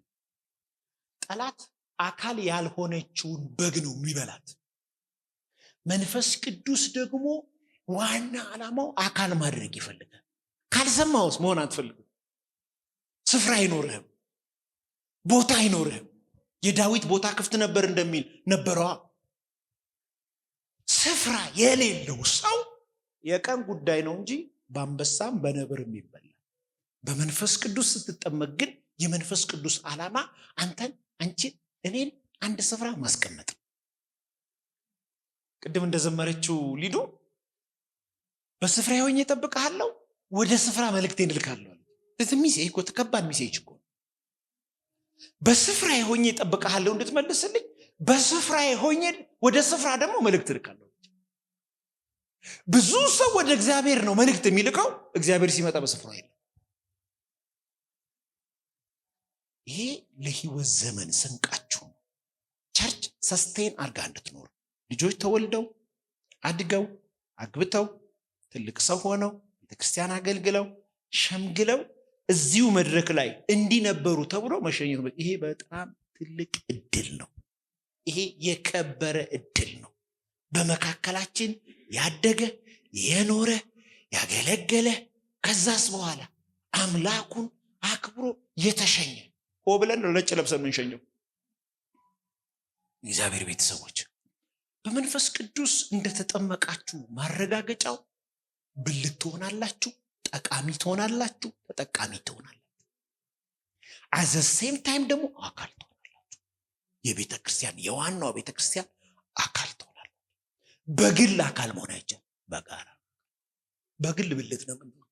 ጠላት አካል ያልሆነችውን በግ ነው የሚበላት። መንፈስ ቅዱስ ደግሞ ዋና ዓላማው አካል ማድረግ ይፈልጋል። ካልሰማውስ መሆን አትፈልግም። ስፍራ አይኖርህም፣ ቦታ አይኖርህም። የዳዊት ቦታ ክፍት ነበር እንደሚል ነበረዋ። ስፍራ የሌለው ሰው የቀን ጉዳይ ነው እንጂ በአንበሳም በነብርም ይበላል። በመንፈስ ቅዱስ ስትጠመቅ ግን የመንፈስ ቅዱስ ዓላማ አንተን፣ አንቺን፣ እኔን አንድ ስፍራ ማስቀመጥ። ቅድም እንደዘመረችው ሊዱ በስፍራ ሆኜ እጠብቅሃለሁ፣ ወደ ስፍራ መልእክቴን እልካለሁ። ሚሴጅ እኮ ከባድ ሚሴጅ እኮ። በስፍራዬ ሆኜ እጠብቅሃለሁ እንድትመልስልኝ፣ በስፍራዬ ሆኜ ወደ ስፍራ ደግሞ መልእክት ልካለሁ። ብዙ ሰው ወደ እግዚአብሔር ነው መልእክት የሚልከው፣ እግዚአብሔር ሲመጣ በስፍራው የለም። ይሄ ለህይወት ዘመን ስንቃችሁ ነው። ቸርች ሰስቴን አድርጋ እንድትኖር ልጆች ተወልደው አድገው አግብተው ትልቅ ሰው ሆነው ቤተክርስቲያን አገልግለው ሸምግለው እዚሁ መድረክ ላይ እንዲነበሩ ተብሎ መሸኘት፣ ይሄ በጣም ትልቅ እድል ነው። ይሄ የከበረ እድል ነው። በመካከላችን ያደገ የኖረ ያገለገለ ከዛስ በኋላ አምላኩን አክብሮ የተሸኘ ኦ ብለን ነጭ ለብሰን የምንሸኘው እግዚአብሔር ቤተሰቦች፣ በመንፈስ ቅዱስ እንደተጠመቃችሁ ማረጋገጫው ብልት ትሆናላችሁ፣ ጠቃሚ ትሆናላችሁ፣ ተጠቃሚ ትሆናላችሁ። አዘ ሴም ታይም ደግሞ አካል ትሆናላችሁ። የቤተ ክርስቲያን የዋናው ቤተ ክርስቲያን አካል ትሆናላችሁ። በግል አካል መሆን አይቻልም። በጋራ በግል ብልት ነው የምንሆነው።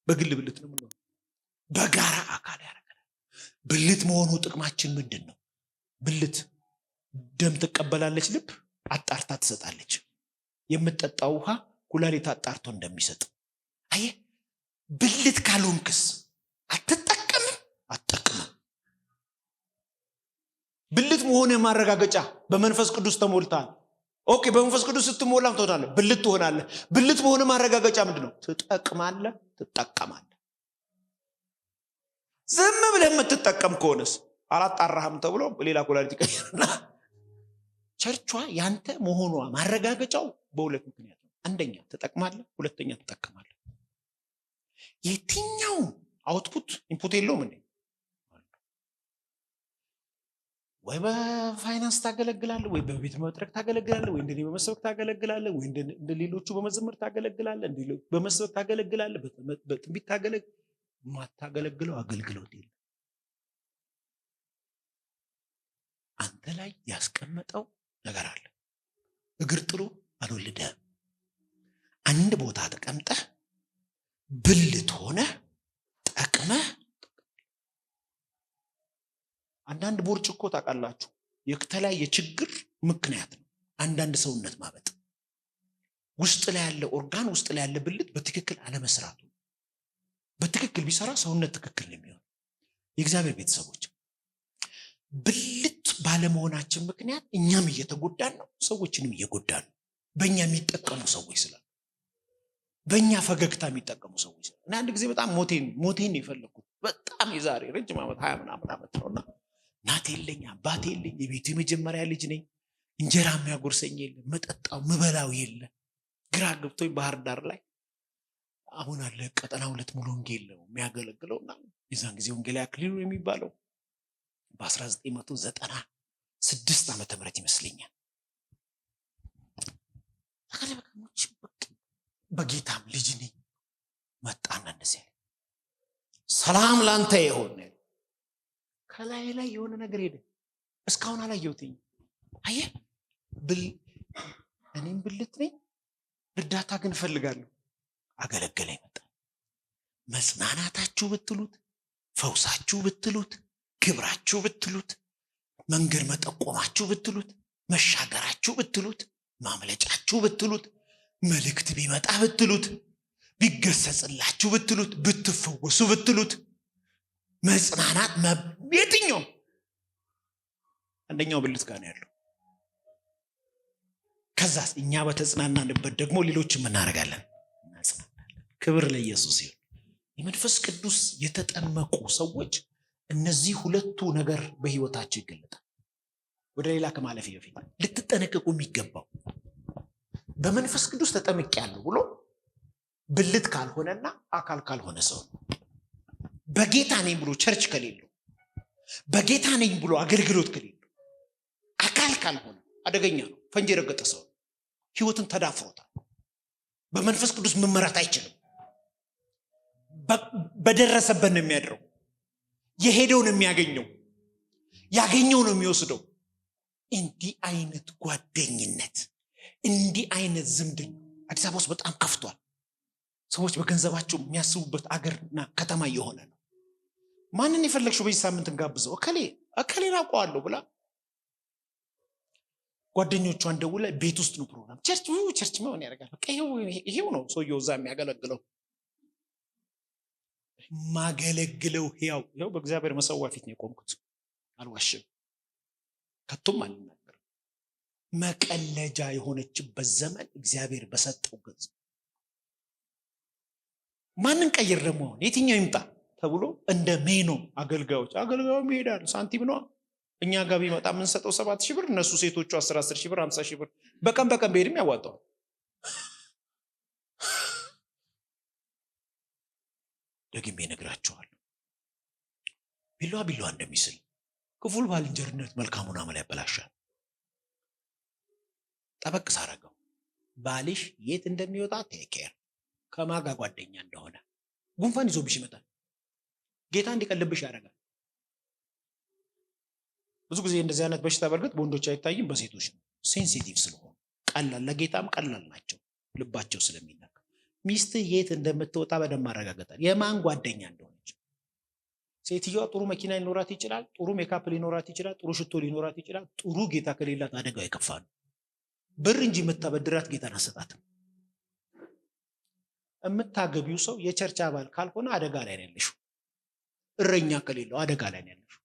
በግል ብልት ነው የምንሆነው። በጋራ አካል ያደርገናል። ብልት መሆኑ ጥቅማችን ምንድን ነው? ብልት ደም ትቀበላለች፣ ልብ አጣርታ ትሰጣለች። የምትጠጣው ውሃ ኩላሊት አጣርቶ እንደሚሰጥ አየህ። ብልት ካልሆንክስ አትጠቀምም፣ አትጠቅምም። ብልት መሆነ ማረጋገጫ በመንፈስ ቅዱስ ተሞልታል። ኦኬ፣ በመንፈስ ቅዱስ ስትሞላም ትሆናለህ፣ ብልት ትሆናለህ። ብልት መሆነ ማረጋገጫ ምንድነው? ትጠቅማለህ፣ ትጠቀማለህ። ዝም ብለህ የምትጠቀም ከሆነስ አላጣራህም ተብሎ ሌላ ኩላሊት ይቀየርና ቸርቿ ያንተ መሆኗ ማረጋገጫው በሁለት ምክንያት ነው። አንደኛ ትጠቅማለህ፣ ሁለተኛ ትጠቀማለህ። የትኛው አውትፑት ኢንፑት የለውም እንዴ? ወይ በፋይናንስ ታገለግላለህ፣ ወይ በቤት መድረክ ታገለግላለህ፣ ወይ እንደኔ በመስበክ ታገለግላለህ፣ ወይ እንደ ሌሎቹ በመዘመር ታገለግላለህ፣ እንደ በመስበክ ታገለግላለህ፣ በትንቢት ታገለግላለህ። ማታገለግለው አገልግሎት የለም። አንተ ላይ ያስቀመጠው ነገር አለ። እግር ጥሩ አልወለደህም። አንድ ቦታ ተቀምጠህ ብልት ሆነ ጠቅመህ። አንዳንድ ቦርጭ እኮ ታውቃላችሁ የተለያየ ችግር ምክንያት ነው። አንዳንድ ሰውነት ማበጥ ውስጥ ላይ ያለ ኦርጋን ውስጥ ላይ ያለ ብልት በትክክል አለመስራቱ። በትክክል ቢሰራ ሰውነት ትክክል ነው የሚሆን። የእግዚአብሔር ቤተሰቦች ብልት ባለመሆናችን ምክንያት እኛም እየተጎዳን ነው፣ ሰዎችንም እየጎዳን ነው። በእኛ የሚጠቀሙ ሰዎች ስላሉ፣ በእኛ ፈገግታ የሚጠቀሙ ሰዎች ስላሉ። እና አንድ ጊዜ በጣም ሞቴን የፈለግኩት በጣም የዛሬ ረጅም ዓመት 20 ምናምን ዓመት ነውና እናት የለኝ አባት የለኝ፣ የቤቱ የመጀመሪያ ልጅ ነኝ። እንጀራ የሚያጎርሰኝ የለ፣ መጠጣው ምበላው የለ። ግራ ገብቶኝ ባህር ዳር ላይ አሁን አለ ቀጠና 2 ሙሉ ወንጌል ነው የሚያገለግለውና የዛን ጊዜ ወንጌላዊ አክሊሉ የሚባለው በ1996 ዓመተ ምህረት ይመስለኛል። ተከለበከሞች በጌታም ልጅ ነኝ መጣና እንደዚህ ሰላም ላንተ ይሁን። ከላይ ላይ የሆነ ነገር ሄደ። እስካሁን አላየሁትኝ። አየህ እኔም ብልት ነኝ፣ እርዳታ ግን እፈልጋለሁ። አገለገለ ይመጣ። መጽናናታችሁ ብትሉት፣ ፈውሳችሁ ብትሉት፣ ክብራችሁ ብትሉት፣ መንገድ መጠቆማችሁ ብትሉት፣ መሻገራችሁ ብትሉት፣ ማምለጫችሁ ብትሉት፣ መልእክት ቢመጣ ብትሉት፣ ቢገሰጽላችሁ ብትሉት፣ ብትፈወሱ ብትሉት፣ መጽናናት የትኛው አንደኛው ብልት ጋር ነው ያለው። ከዛስ እኛ በተጽናናንበት ደግሞ ሌሎችም እናደርጋለን፣ እናጽናናለን። ክብር ለኢየሱስ ይሁን። የመንፈስ ቅዱስ የተጠመቁ ሰዎች እነዚህ ሁለቱ ነገር በህይወታቸው ይገለጣል። ወደ ሌላ ከማለፍ በፊት ልትጠነቀቁ የሚገባው በመንፈስ ቅዱስ ተጠምቄያለሁ ብሎ ብልት ካልሆነና አካል ካልሆነ ሰው ነው። በጌታ ነኝ ብሎ ቸርች ከሌለው፣ በጌታ ነኝ ብሎ አገልግሎት ከሌለው፣ አካል ካልሆነ አደገኛ ነው። ፈንጂ የረገጠ ሰው ህይወትን ተዳፍሮታል። በመንፈስ ቅዱስ መመራት አይችልም። በደረሰበት ነው የሚያድረው። የሄደው ነው የሚያገኘው፣ ያገኘው ነው የሚወስደው። እንዲህ አይነት ጓደኝነት፣ እንዲህ አይነት ዝምድና አዲስ አበባ ውስጥ በጣም ከፍቷል። ሰዎች በገንዘባቸው የሚያስቡበት አገርና ከተማ እየሆነ ነው። ማንን የፈለግሽው በዚህ ሳምንት እንጋብዘው? እከሌን አውቀዋለሁ ብላ ጓደኞቿን ደውላ ቤት ውስጥ ነው ፕሮግራም። ቸርች ምን ያደርጋል? በቃ ይሄው ነው ሰውየው እዛ የሚያገለግለው። ማገለግለው ያው በእግዚአብሔር መሰዋ ፊት ነው የቆምኩት። አልዋሽም፣ ከቶም አልናገርም። መቀለጃ የሆነችበት ዘመን እግዚአብሔር በሰጠው ገንዘብ ማንን ቀይር ደግሞ የትኛው ይምጣ ተብሎ እንደ ሜኖ አገልጋዮች ይሄዳል። ሳንቲም ነው እኛ ጋር ቢመጣ የምንሰጠው 7,000 ብር፣ እነሱ ሴቶቹ 10,000 ብር 50,000 ብር በቀን በሄድም ያዋጣዋል። ደግሜ እነግራቸዋለሁ፣ ቢላዋ እንደሚስል ክፉል ባልንጀርነት መልካሙን አመል ያበላሻል። ጠበቅ ሳረገው ባልሽ የት እንደሚወጣ ቴኬር፣ ከማጋ ጓደኛ እንደሆነ ጉንፋን ይዞብሽ ይመጣል። ጌታ እንዲቀልብሽ ያደርጋል። ብዙ ጊዜ እንደዚህ አይነት በሽታ በእርግጥ በወንዶች አይታይም፣ በሴቶች ነው። ሴንሲቲቭ ስለሆኑ ቀላል፣ ለጌታም ቀላል ናቸው ልባቸው ስለሚነካ። ሚስት የት እንደምትወጣ በደንብ ማረጋገጣል፣ የማን ጓደኛ እንደሆነች። ሴትዮዋ ጥሩ መኪና ሊኖራት ይችላል፣ ጥሩ ሜካፕ ሊኖራት ይችላል፣ ጥሩ ሽቶ ሊኖራት ይችላል። ጥሩ ጌታ ከሌላት አደጋው የከፋ ነው። ብር እንጂ የምታበድራት ጌታን አሰጣትም። የምታገቢው ሰው የቸርች አባል ካልሆነ አደጋ ላይ ነው ያለሽው። እረኛ ከሌለው አደጋ ላይ ነው ያለሽው።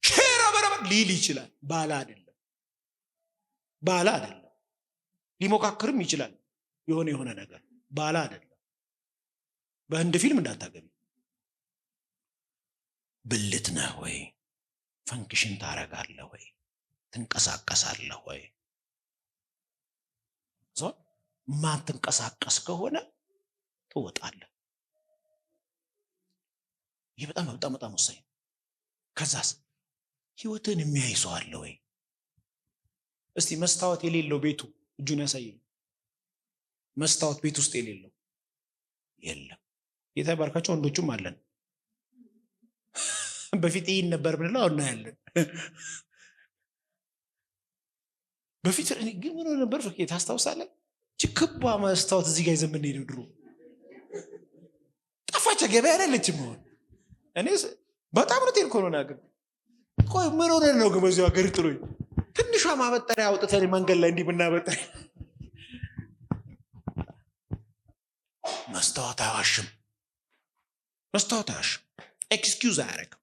ሼራ በረበር ሊል ይችላል፣ ባላ አይደለም። ሊሞካክርም ይችላል የሆነ ነገር፣ ባላ አይደለም። በህንድ ፊልም እንዳታገቢ። ብልት ነህ ወይ? ፈንክሽን ታረጋለህ ወይ? ትንቀሳቀሳለህ ወይ? ማትንቀሳቀስ ከሆነ ትወጣለህ። ይህ በጣም ወሳኝ። ከዛስ ህይወትን የሚያይ ሰው አለ ወይ? እስቲ መስታወት የሌለው ቤቱ እጁን ያሳየኝ። መስታወት ቤት ውስጥ የሌለው የለም። የተባረካቸው ወንዶችም አለን። በፊት ይህን ነበር ብንለው አሁን እናያለን። በፊት ግን ምን ነበር ፍቄ ታስታውሳለህ? ክባ መስታወት እዚህ ጋር ይዘን የምንሄደው ድሮ ጠፋች። ገበያ ላይ አለችም። አሁን እኔ በጣም ነው ቴልኮ ነው ናገር። ቆይ ምን ሆነ ነው ግን በዚሁ ሀገር ጥሎኝ ትንሿ ማበጠሪያ አውጥተን መንገድ ላይ እንዲህ ብናበጠሪያ። መስታወት አይዋሽም። ኤክስኪውዝ አያረግም።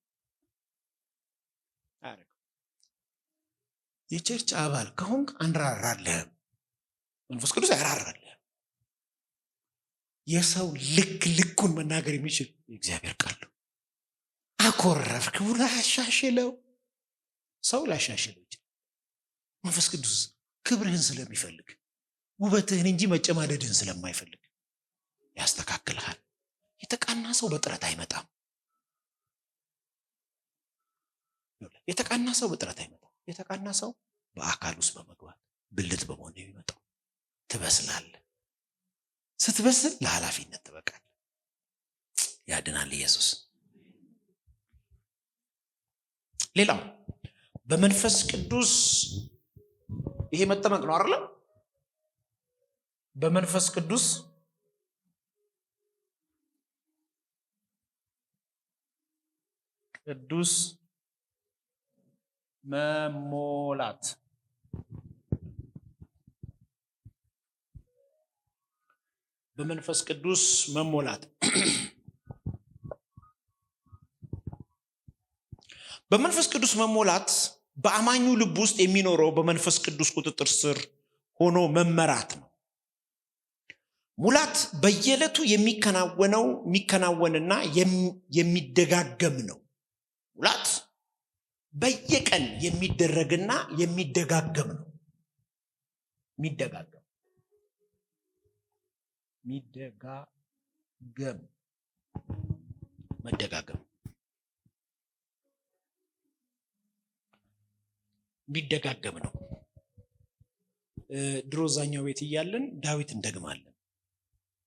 የቸርች አባል ከሆንክ አንራራለህም። መንፈስ ቅዱስ ያራራልህ። የሰው ልኩን መናገር የሚችል የእግዚአብሔር ቃል። አኮረፍክ ብሎ አሻሽለው፣ ሰው ላሻሽለው ይችላል። መንፈስ ቅዱስ ክብርህን ስለሚፈልግ፣ ውበትህን እንጂ መጨማደድህን ስለማይፈልግ ያስተካክልሃል። የተቃና ሰው በጥረት አይመጣም። የተቃና ሰው በአካል ውስጥ በመግባት ብልት በመሆን ነው የሚመጣው። ትበስላለህ። ስትበስል ለኃላፊነት ትበቃለህ። ያድናል ኢየሱስ። ሌላው በመንፈስ ቅዱስ ይሄ መጠመቅ ነው አይደል? በመንፈስ ቅዱስ መሞላት በመንፈስ ቅዱስ መሞላት በመንፈስ ቅዱስ መሞላት በአማኙ ልብ ውስጥ የሚኖረው በመንፈስ ቅዱስ ቁጥጥር ስር ሆኖ መመራት ነው። ሙላት በየዕለቱ የሚከናወንና የሚደጋገም ነው። ሙላት በየቀን የሚደረግና የሚደጋገም ነው። የሚደጋገም ነው። ድሮ እዛኛው ቤት እያለን ዳዊት እንደግማለን፣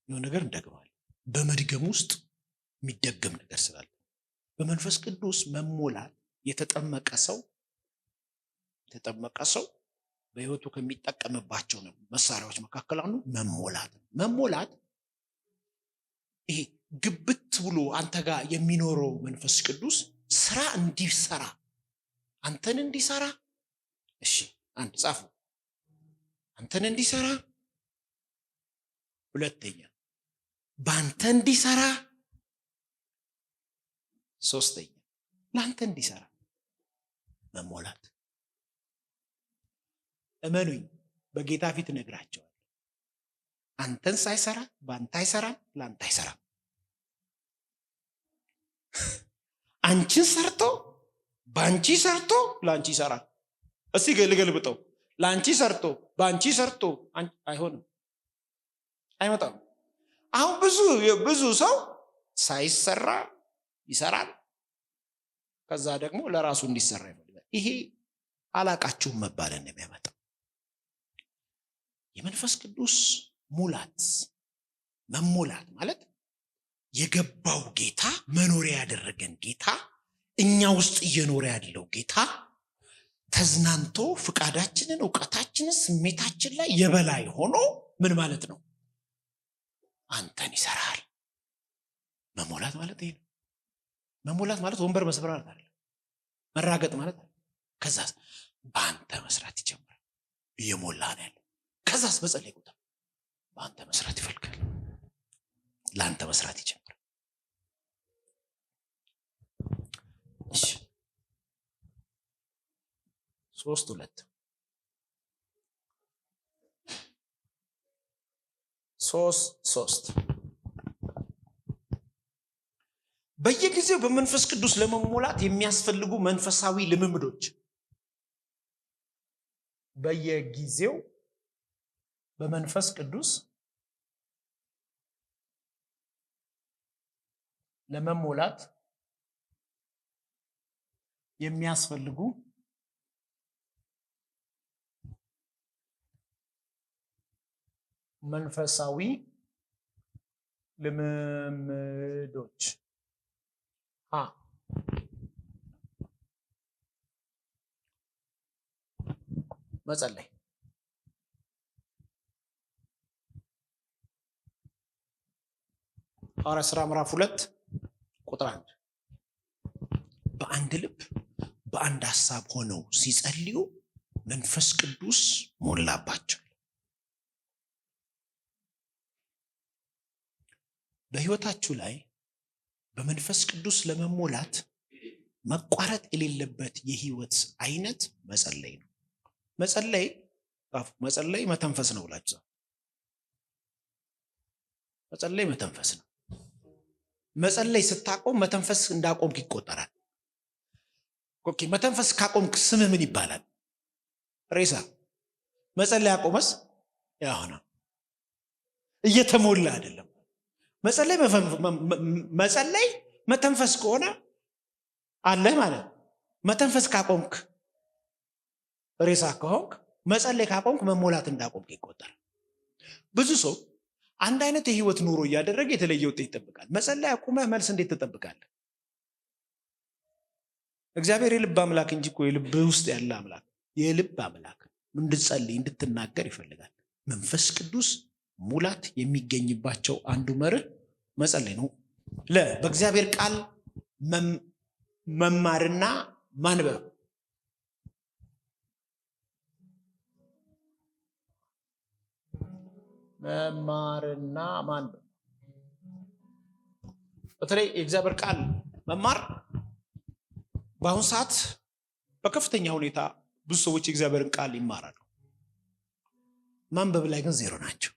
የሆነ ነገር እንደግማለን። በመድገም ውስጥ የሚደገም ነገር ስላለ በመንፈስ ቅዱስ መሞላት የተጠመቀ ሰው በህይወቱ ከሚጠቀምባቸው መሳሪያዎች መካከል አንዱ መሞላት ነው። መሞላት ይሄ ግብት ብሎ አንተ ጋር የሚኖረው መንፈስ ቅዱስ ስራ እንዲሰራ አንተን እንዲሰራ እሺ አንድ ጻፉ አንተን እንዲሰራ ሁለተኛ ባንተ እንዲሰራ ሶስተኛ ላንተ እንዲሰራ መሞላት እመኑኝ በጌታ ፊት ነግራቸዋል አንተን ሳይሰራ ባንተ አይሰራም ላንተ አይሰራም አንቺን ሰርቶ ባንቺ ሰርቶ ላንቺ ይሰራል እስቲ ልገልብጠው ላንቺ ሰርቶ ባንቺ ሰርቶ አይሆንም አይመጣም አሁን ብዙ ሰው ሳይሰራ ይሰራል ከዛ ደግሞ ለራሱ እንዲሰራ ይፈልጋል ይሄ አላቃችሁ መባልን ነው የሚያመጣው የመንፈስ ቅዱስ ሙላት መሞላት ማለት የገባው ጌታ መኖሪያ ያደረገን ጌታ እኛ ውስጥ እየኖረ ያለው ጌታ ተዝናንቶ ፍቃዳችንን ዕውቀታችንን ስሜታችን ላይ የበላይ ሆኖ ምን ማለት ነው አንተን ይሰራል መሞላት ማለት ይሄ ነው መሞላት ማለት ወንበር መስበር ማለት አይደለም መራገጥ ማለት ከዛ በአንተ መስራት ይጀምራል እየሞላ ነው ያለው ከዛስ በጸለይ ቁጥር በአንተ መስራት ይፈልጋል ለአንተ መስራት ይጀምራል እሺ 3 በየጊዜው በመንፈስ ቅዱስ ለመሞላት የሚያስፈልጉ መንፈሳዊ ልምምዶች በየጊዜው በመንፈስ ቅዱስ ለመሞላት የሚያስፈልጉ መንፈሳዊ ልምምዶች መጸለይ ሐዋርያት ሥራ ምዕራፍ 2 ቁጥር 1 በአንድ ልብ በአንድ ሐሳብ ሆነው ሲጸልዩ መንፈስ ቅዱስ ሞላባቸው በሕይወታችሁ ላይ በመንፈስ ቅዱስ ለመሞላት መቋረጥ የሌለበት የሕይወት አይነት መጸለይ ነው መጸለይ መተንፈስ ነው ብላችሁ መጸለይ መተንፈስ ነው መጸለይ ስታቆም መተንፈስ እንዳቆምክ ይቆጠራል ኦኬ መተንፈስ ካቆምክ ስምህ ምን ይባላል ሬሳ መጸለይ አቆመስ ያሆነ እየተሞላ አይደለም መጸለይ መተንፈስ ከሆነ አለ ማለት መተንፈስ ካቆምክ ሬሳ ከሆንክ መጸለይ ካቆምክ መሞላት እንዳቆምክ ይቆጠራል ብዙ ሰው አንድ አይነት የህይወት ኑሮ እያደረገ የተለየ ውጤት ይጠብቃል መጸለይ አቁመህ መልስ እንዴት ትጠብቃለህ እግዚአብሔር የልብ አምላክ እንጂ እኮ የልብ ውስጥ ያለ አምላክ የልብ አምላክ እንድትጸልይ እንድትናገር ይፈልጋል መንፈስ ቅዱስ ሙላት የሚገኝባቸው አንዱ መርህ መጸለይ ነው በእግዚአብሔር ቃል መማርና ማንበብ መማርና ማንበብ በተለይ የእግዚአብሔር ቃል መማር በአሁን ሰዓት በከፍተኛ ሁኔታ ብዙ ሰዎች የእግዚአብሔርን ቃል ይማራሉ ማንበብ ላይ ግን ዜሮ ናቸው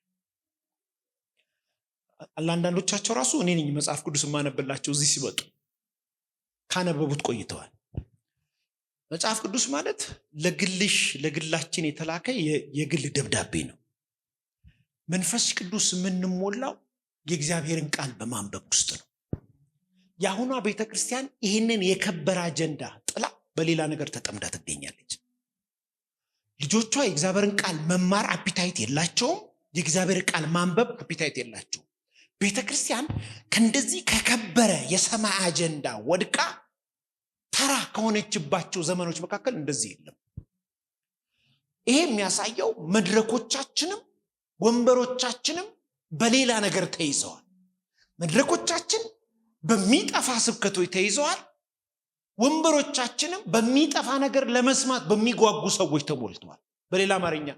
አንዳንዶቻቸው ራሱ እኔ ነኝ መጽሐፍ ቅዱስ ማነበላቸው እዚህ ሲመጡ ካነበቡት ቆይተዋል መጽሐፍ ቅዱስ ማለት ለግላችን የተላከ የግል ደብዳቤ ነው መንፈስ ቅዱስ የምንሞላው የእግዚአብሔርን ቃል በማንበብ ውስጥ ነው የአሁኗ ቤተክርስቲያን ይህንን የከበረ አጀንዳ ጥላ በሌላ ነገር ተጠምዳ ትገኛለች ልጆቿ የእግዚአብሔርን ቃል መማር አፒታይት የላቸውም የእግዚአብሔር ቃል ማንበብ አፒታይት የላቸውም ቤተክርስቲያን ከእንደዚህ ከከበረ የሰማይ አጀንዳ ወድቃ ተራ ከሆነችባቸው ዘመኖች መካከል እንደዚህ የለም ይሄ የሚያሳየው መድረኮቻችንም ወንበሮቻችንም በሌላ ነገር ተይዘዋል መድረኮቻችን በሚጠፋ ስብከቶች ተይዘዋል። ወንበሮቻችንም በሚጠፋ ነገር ለመስማት በሚጓጉ ሰዎች ተሞልተዋል። በሌላ አማርኛ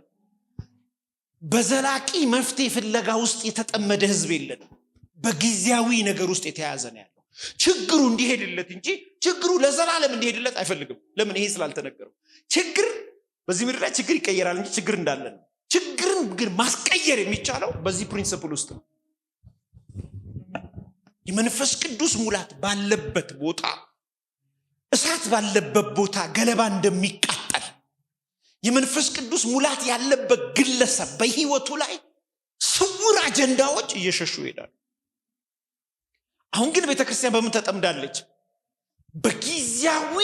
በዘላቂ መፍትሄ ፍለጋ ውስጥ የተጠመደ ህዝብ የለንም። በጊዜያዊ ነገር ውስጥ የተያዘ ነው ያለው። ችግሩ እንዲሄድለት እንጂ ችግሩ ለዘላለም እንዲሄድለት አይፈልግም። ለምን? ይሄ ስላልተነገረው። ችግር በዚህ ምድር ላይ ችግር ይቀየራል እንጂ ችግር እንዳለ ነው። ችግርን ግን ማስቀየር የሚቻለው በዚህ ፕሪንሲፕል ውስጥ ነው። የመንፈስ ቅዱስ ሙላት ባለበት ቦታ፣ እሳት ባለበት ቦታ ገለባ እንደሚቃጠል የመንፈስ ቅዱስ ሙላት ያለበት ግለሰብ በህይወቱ ላይ ስውር አጀንዳዎች እየሸሹ ይሄዳሉ። አሁን ግን ቤተክርስቲያን በምን ተጠምዳለች? በጊዜያዊ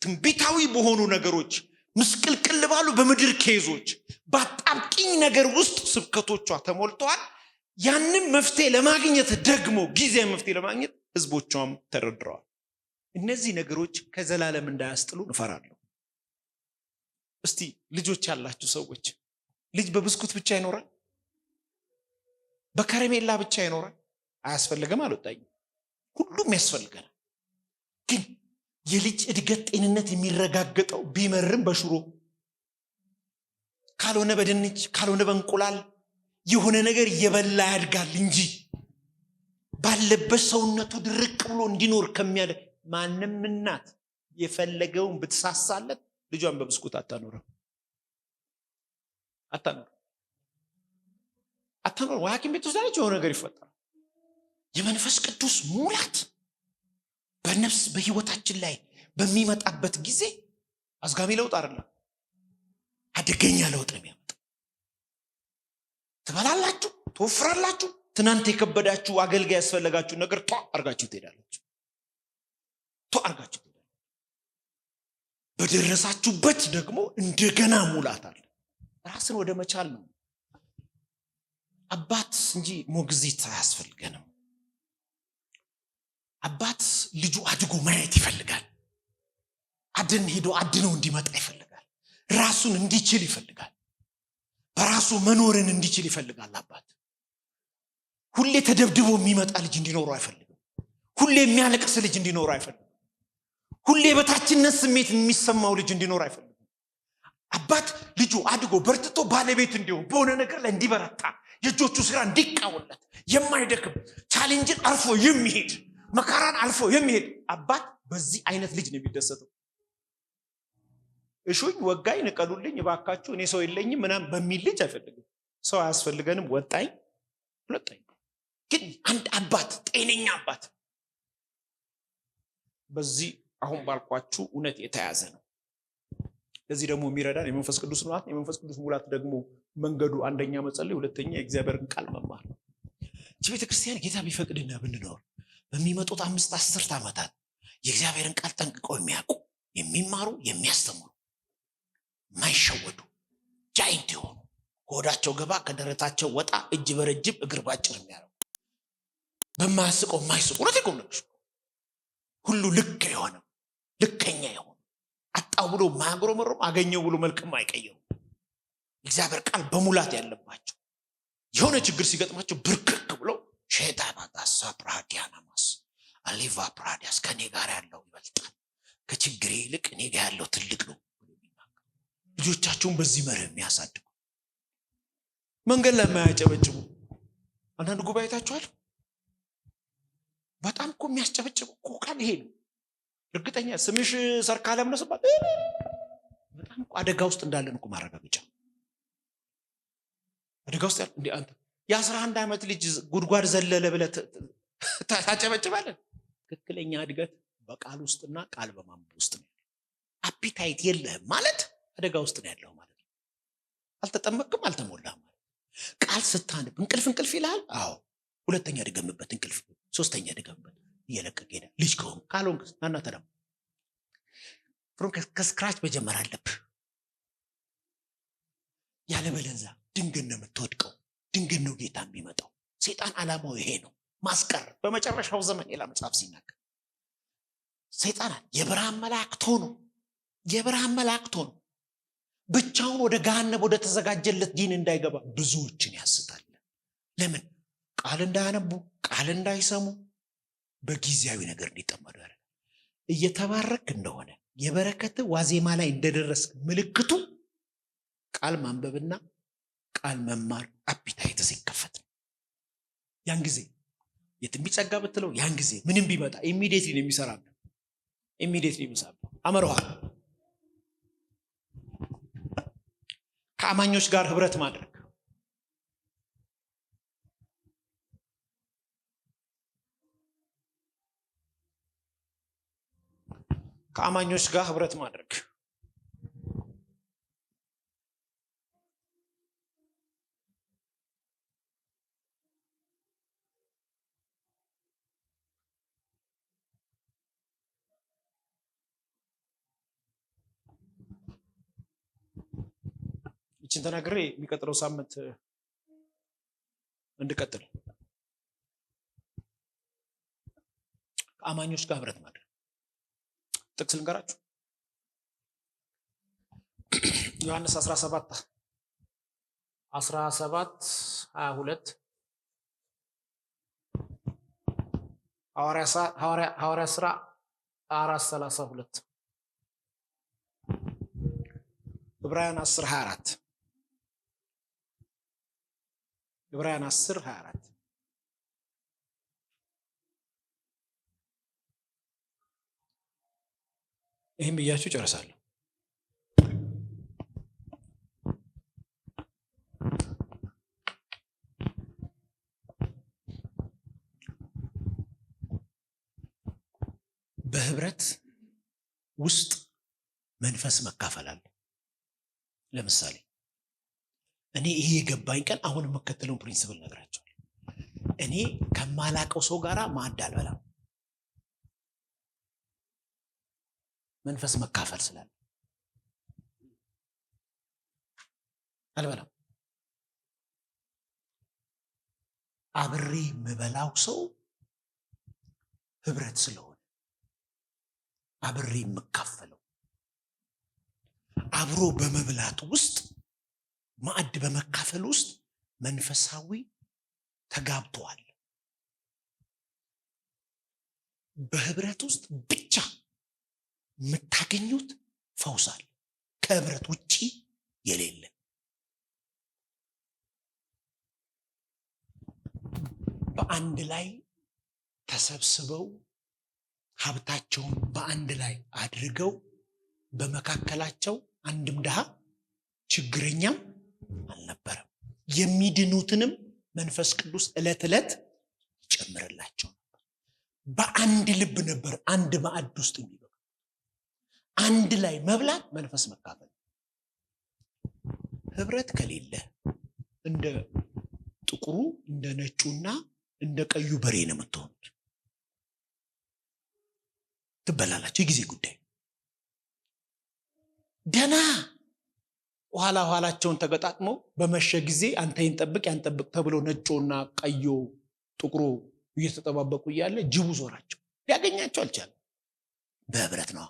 ትንቢታዊ በሆኑ ነገሮች፣ ምስቅልቅል ባሉ በምድር ኬዞች፣ በአጣብቂኝ ነገር ውስጥ ስብከቶቿ ተሞልተዋል። ያንን መፍትሄ ለማግኘት ደግሞ ጊዜያዊ መፍትሄ ለማግኘት ህዝቦቿም ተደርድረዋል። እነዚህ ነገሮች ከዘላለም እንዳያስጥሉ እንፈራለሁ። እስቲ ልጆች ያላችሁ ሰዎች ልጅ በብስኩት ብቻ ይኖራል? በከረሜላ ብቻ ይኖራል? አያስፈልግም አልወጣኝም። ሁሉም ያስፈልገናል። ግን የልጅ እድገት ጤንነት የሚረጋገጠው ቢመርም በሽሮ ካልሆነ በድንች ካልሆነ በእንቁላል የሆነ ነገር እየበላ ያድጋል እንጂ ባለበት ሰውነቱ ድርቅ ብሎ እንዲኖር ከሚያደርግ ማንም እናት የፈለገውን ብትሳሳለት ልጇን በብስኩት አታኖርም። ሐኪም ቤት ውስጥ የሆነ ነገር ይፈጠራል። የመንፈስ ቅዱስ ሙላት በነፍስ በህይወታችን ላይ በሚመጣበት ጊዜ አዝጋሚ ለውጥ አይደለም፣ አደገኛ ለውጥ ነው የሚያመጣው። ትበላላችሁ፣ ትወፍራላችሁ። ትናንት የከበዳችሁ አገልጋይ ያስፈልጋችሁ ነገር አርጋችሁ ትሄዳላችሁ። በደረሳችሁበት ደግሞ እንደገና ሙላት አለ። ራስን ወደ መቻል ነው። አባት እንጂ ሞግዚት አያስፈልገንም። አባት ልጁ አድጎ ማየት ይፈልጋል። አድን ሄዶ አድነው እንዲመጣ ይፈልጋል። ራሱን እንዲችል ይፈልጋል። በራሱ መኖርን እንዲችል ይፈልጋል። አባት ሁሌ ተደብድቦ የሚመጣ ልጅ እንዲኖረው አይፈልግም። ሁሌ የሚያለቅስ ልጅ እንዲኖረው አይፈልግም። ሁሌ በታችነት ስሜት የሚሰማው ልጅ እንዲኖር አይፈልግም። አባት ልጁ አድጎ በርትቶ ባለቤት እንዲሆን፣ በሆነ ነገር ላይ እንዲበረታ፣ የእጆቹ ስራ እንዲቃወለት፣ የማይደክም ቻሌንጅን አልፎ የሚሄድ መከራን አልፎ የሚሄድ አባት በዚህ አይነት ልጅ ነው የሚደሰተው። እሹኝ ወጋኝ ንቀሉልኝ እባካችሁ እኔ ሰው የለኝም ምናምን በሚል ልጅ አይፈልግም። ሰው አያስፈልገንም ወጣኝ ሁለጣኝ። ግን አንድ አባት ጤነኛ አባት በዚህ አሁን ባልኳችሁ እውነት የተያዘ ነው። ለዚህ ደግሞ የሚረዳን የመንፈስ ቅዱስ ሙላት። የመንፈስ ቅዱስ ሙላት ደግሞ መንገዱ አንደኛ መጸለይ፣ ሁለተኛ የእግዚአብሔርን ቃል መማር ነው። እቺ ቤተክርስቲያን ጌታ ቢፈቅድና ብንኖር በሚመጡት 5-10 ዓመታት የእግዚአብሔርን ቃል ጠንቅቀው የሚያውቁ የሚማሩ፣ የሚያስተምሩ፣ ማይሸወዱ ጃይንት የሆኑ ከሆዳቸው ገባ ከደረታቸው ወጣ እጅ በረጅም እግር ባጭር የሚያረጉ በማያስቀው ማይስቁ ነው ሁሉ ልክ የሆነ ልከኛ የሆኑ አጣው ብሎ ማያጉረመረሙ አገኘው ብሎ መልክም አይቀየሩ እግዚአብሔር ቃል በሙላት ያለባቸው የሆነ ችግር ሲገጥማቸው ብርክክ ብሎ ሸታባታሳ ፕራዲያናማስ አሊቫ ፕራዲያስ ከኔ ጋር ያለው ይበልጣል ከችግሬ ይልቅ እኔ ጋር ያለው ትልቅ ነው። ልጆቻቸውን በዚህ መርህ የሚያሳድጉ መንገድ ላይ የማያጨበጭቡ አንዳንድ ጉባኤ ታችኋል። በጣም እኮ የሚያስጨበጭቡ እኮ ቃል ይሄ ነው። እርግጠኛ ስምሽ ሰርካለም ነው ሲባል በጣም እኮ አደጋ ውስጥ እንዳለን እኮ ማረጋገጫ። አደጋ ውስጥ እንደ አንተ የ11 ዓመት ልጅ ጉድጓድ ዘለለ ብለህ ታጨበጭባለህ። ትክክለኛ እድገት በቃል ውስጥና ቃል በማንበብ ውስጥ ነው። አፒታይት የለህም ማለት አደጋ ውስጥ ነው ያለው ማለት ነው። አልተጠመቅም አልተሞላም ማለት። ቃል ስታነብ እንቅልፍ ይላል። አዎ ሁለተኛ ድገምበት እንቅልፍ፣ ሶስተኛ ድገምበት እየለቀቀ ሄደ። ልጅ ከሆንክ ካልሆንክ ናና ተደም ፍሮም ከስክራች መጀመር አለብህ። ያለበለዚያ ድንገት ነው የምትወድቀው። ድንገት ነው ጌታ የሚመጣው። ሰይጣን ዓላማው ይሄ ነው፣ ማስቀር። በመጨረሻው ዘመን ሌላ መጽሐፍ ሲናገር ሰይጣን የብርሃን መላእክት ሆኖ ብቻውን ወደ ገሃነም ወደ ተዘጋጀለት ዲን እንዳይገባ ብዙዎችን ያስታል። ለምን? ቃል እንዳያነቡ፣ ቃል እንዳይሰሙ፣ በጊዜያዊ ነገር እንዲጠመዱ ያደርጋል። እየተባረክ እንደሆነ የበረከት ዋዜማ ላይ እንደደረስክ ምልክቱ ቃል ማንበብና ቃል መማር አፒታይት ሲከፈት ነው። ያን ጊዜ የትንቢት ጸጋ ብትለው ያን ጊዜ ምንም ቢመጣ ኢሚዲየትሊ ነው የሚሰራብህ። ኢሚዲየትሊ የሚሰራብህ አመርሃ ከአማኞች ጋር ህብረት ማድረግ ከአማኞች ጋር ህብረት ማድረግ ይችን ተናግሬ የሚቀጥለው ሳምንት እንድቀጥል ከአማኞች ጋር ህብረት ማድረግ ጥቅስ ልንገራችሁ። ዮሐንስ 17:22 ሐዋርያ ሥራ 4:32 ዕብራውያን 10:24 ዕብራውያን 10:24 ይህም ብያችሁ ጨርሳለሁ። በህብረት ውስጥ መንፈስ መካፈል አለ። ለምሳሌ እኔ ይሄ የገባኝ ቀን አሁን የምከተለውን ፕሪንሲፕል ነግራቸዋል። እኔ ከማላቀው ሰው ጋር ማዕድ አልበላም። መንፈስ መካፈል ስላለ አልበላም። አብሬ የምበላው ሰው ህብረት ስለሆነ አብሬ የምካፈለው አብሮ በመብላት ውስጥ ማዕድ በመካፈል ውስጥ መንፈሳዊ ተጋብተዋል። በህብረት ውስጥ ብቻ የምታገኙት ፈውሳል ከህብረት ውጪ የሌለ። በአንድ ላይ ተሰብስበው ሀብታቸውን በአንድ ላይ አድርገው በመካከላቸው አንድም ድሃ ችግረኛም አልነበረም። የሚድኑትንም መንፈስ ቅዱስ ዕለት ዕለት ይጨምርላቸው ነበር። በአንድ ልብ ነበር አንድ ማዕድ ውስጥ የሚበሉ። አንድ ላይ መብላት መንፈስ መካፈል። ህብረት ከሌለ እንደ ጥቁሩ እንደ ነጩና እንደ ቀዩ በሬ ነው የምትሆኑት። ትበላላችሁ። የጊዜ ጉዳይ። ደና ኋላቸውን ተገጣጥመው በመሸ ጊዜ አንተ ይንጠብቅ ያንጠብቅ ተብሎ ነጮና ቀዮ ጥቁሩ እየተጠባበቁ እያለ ጅቡ ዞራቸው። ሊያገኛቸው አልቻለም። በህብረት ነው።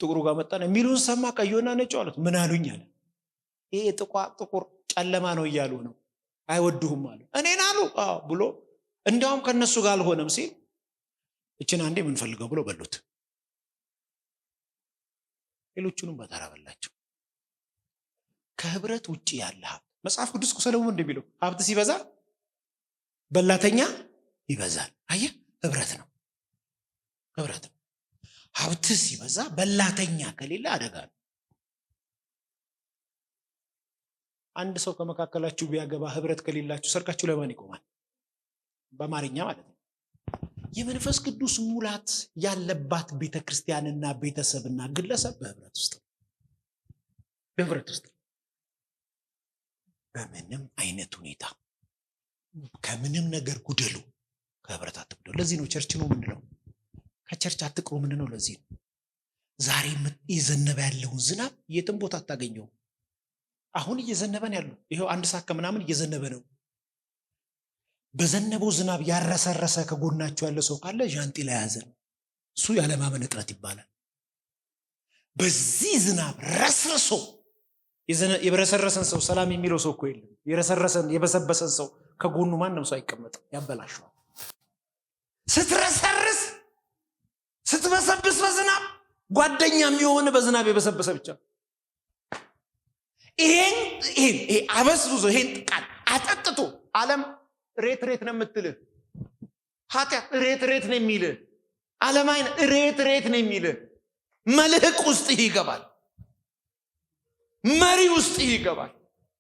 ጥቁሩ ጋር መጣና የሚሉን ሰማ። ቀዮና ነጮ አሉት። ምን አሉኝ አለ። ይሄ ጥቁር ጨለማ ነው እያሉ ነው፣ አይወዱህም አሉ። እኔን አሉ ብሎ እንዲያውም ከነሱ ጋር አልሆነም ሲል እችን አንዴ የምንፈልገው ብሎ በሉት። ሌሎቹንም በተራ በላቸው። ከህብረት ውጪ ያለ ሀብት መጽሐፍ ቅዱስ ሰለሞን እንደሚለው ሀብት ሲበዛ በላተኛ ይበዛል። አየህ፣ ህብረት ነው። ህብረት ነው። ሀብት ሲበዛ በላተኛ ከሌለ አደጋ ነው። አንድ ሰው ከመካከላችሁ ቢያገባ ህብረት ከሌላችሁ ሰርጋችሁ ለማን ይቆማል? በአማርኛ ማለት ነው። የመንፈስ ቅዱስ ሙላት ያለባት ቤተክርስቲያንና ቤተሰብና ግለሰብ በህብረት ውስጥ ነው። በህብረት ውስጥ በምንም አይነት ሁኔታ ከምንም ነገር ጉደሉ፣ ከህብረት አትጉደሉ። ለዚህ ነው ቸርች ነው ምንለው፣ ከቸርች አትቅሩ ምንለው። ለዚህ ነው ዛሬ እየዘነበ ያለውን ዝናብ የትም ቦታ አታገኘው። አሁን እየዘነበን ያለው ይሄው አንድ ሰዓት ከምናምን እየዘነበ ነው። በዘነበው ዝናብ ያረሰረሰ ከጎናቸው ያለ ሰው ካለ ዣንጥላ ያዘ፣ እሱ ያለማመን እጥረት ይባላል። በዚህ ዝናብ ረስርሶ የበረሰረሰን ሰው ሰላም የሚለው ሰው እኮ የለም። የረሰረሰን የበሰበሰን ሰው ከጎኑ ማንም ሰው አይቀመጥም፣ ያበላሸዋል። ስትረሰርስ ስትበሰብስ በዝናብ ጓደኛ የሚሆን በዝናብ የበሰበሰ ብቻ። ይሄን አበስብሶ ይሄን ጥቃት አጠጥቶ ዓለም ሬት ነው የምትልህ፣ ኃጢአት ሬት ነው የሚልህ፣ ዓለም አይነት ሬት ነው የሚልህ። መልህቅ ውስጥ ይገባል፣ መሪ ውስጥ ይገባል።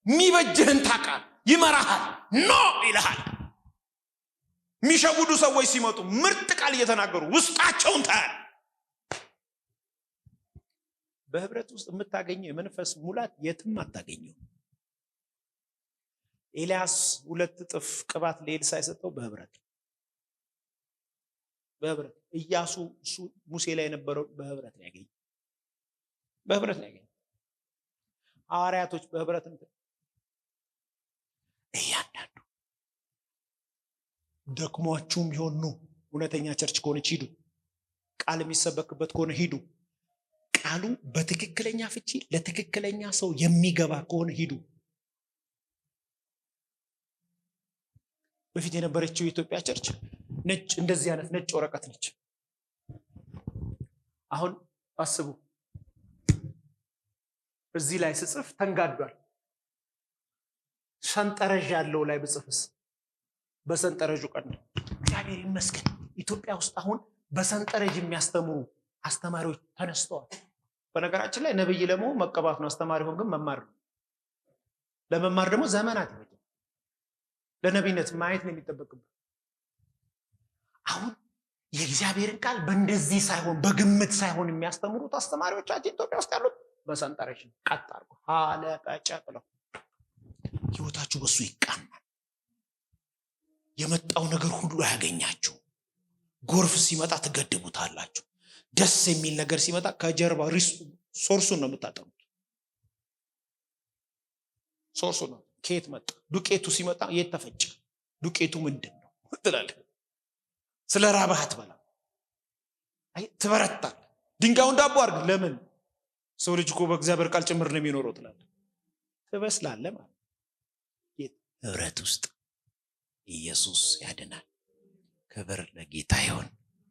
የሚበጅህን ታውቃል፣ ይመራሃል፣ ኖ ይልሃል። የሚሸውዱ ሰዎች ሲመጡ ምርጥ ቃል እየተናገሩ ውስጣቸውን ታያል። በህብረት ውስጥ የምታገኘው የመንፈስ ሙላት የትም አታገኘው። ኤልያስ 2 እጥፍ ቅባት ለኤልሳ የሰጠው በህብረት። ኢያሱ እሱ ሙሴ ላይ የነበረው በህብረት ነው ያገኘው። ሐዋርያቶች በህብረት እያንዳንዱ ደክሟችሁም ቢሆን ኑ። እውነተኛ ቸርች ከሆነች ሂዱ። ቃል የሚሰበክበት ከሆነ ሂዱ። ቃሉ በትክክለኛ ፍቺ ለትክክለኛ ሰው የሚገባ ከሆነ ሂዱ። በፊት የነበረችው የኢትዮጵያ ቸርች ነጭ እንደዚህ አይነት ነጭ ወረቀት ነች። አሁን አስቡ፣ እዚህ ላይ ስጽፍ ተንጋዷል። ሰንጠረዥ ያለው ላይ ብጽፍስ በሰንጠረዡ ቀን ነው። እግዚአብሔር ይመስገን ኢትዮጵያ ውስጥ አሁን በሰንጠረዥ የሚያስተምሩ አስተማሪዎች ተነስተዋል። በነገራችን ላይ ነብይ ለመሆን መቀባት ነው፣ አስተማሪ ሆን ግን መማር ነው። ለመማር ደግሞ ዘመናት ይፈጃል። ለነቢይነት ማየት ነው የሚጠበቅበት። አሁን የእግዚአብሔርን ቃል በእንደዚህ ሳይሆን በግምት ሳይሆን የሚያስተምሩት አስተማሪዎቻችን ኢትዮጵያ ውስጥ ያሉት በሰንጠረዥ ቀጥ አድርጎ አለቀጨ ብለው ህይወታችሁ በሱ ይቃናል። የመጣው ነገር ሁሉ ያገኛችሁ። ጎርፍ ሲመጣ ትገድቡታላችሁ። ደስ የሚል ነገር ሲመጣ ከጀርባ ሶርሱን ነው የምታጠኑት። ሶርሱ ነው ከየት መጣ። ዱቄቱ ሲመጣ የት ተፈጨ፣ ዱቄቱ ምንድን ነው ትላለህ። ስለ ራብህ አትበላ፣ ትበረታል። ድንጋዩን ዳቦ አድርግ። ለምን ሰው ልጅ እኮ በእግዚአብሔር ቃል ጭምር ነው የሚኖረው ትላለህ። ትበስላለህ ማለት ህብረት ውስጥ ኢየሱስ ያድናል። ክብር ለጌታ ይሁን።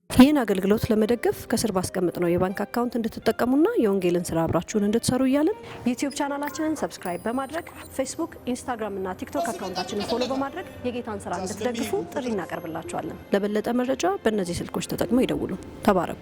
ይህን አገልግሎት ለመደገፍ ከስር ባስቀምጥነው የባንክ አካውንት እንድትጠቀሙና የወንጌልን ስራ አብራችሁን እንድትሰሩ እያልን ዩቲዩብ ቻናላችንን ሰብስክራይብ በማድረግ ፌስቡክ፣ ኢንስታግራም እና ቲክቶክ አካውንታችንን ፎሎ በማድረግ የጌታን ስራ እንድትደግፉ ጥሪ እናቀርብላችኋለን። ለበለጠ መረጃ በእነዚህ ስልኮች ተጠቅመው ይደውሉ። ተባረኩ።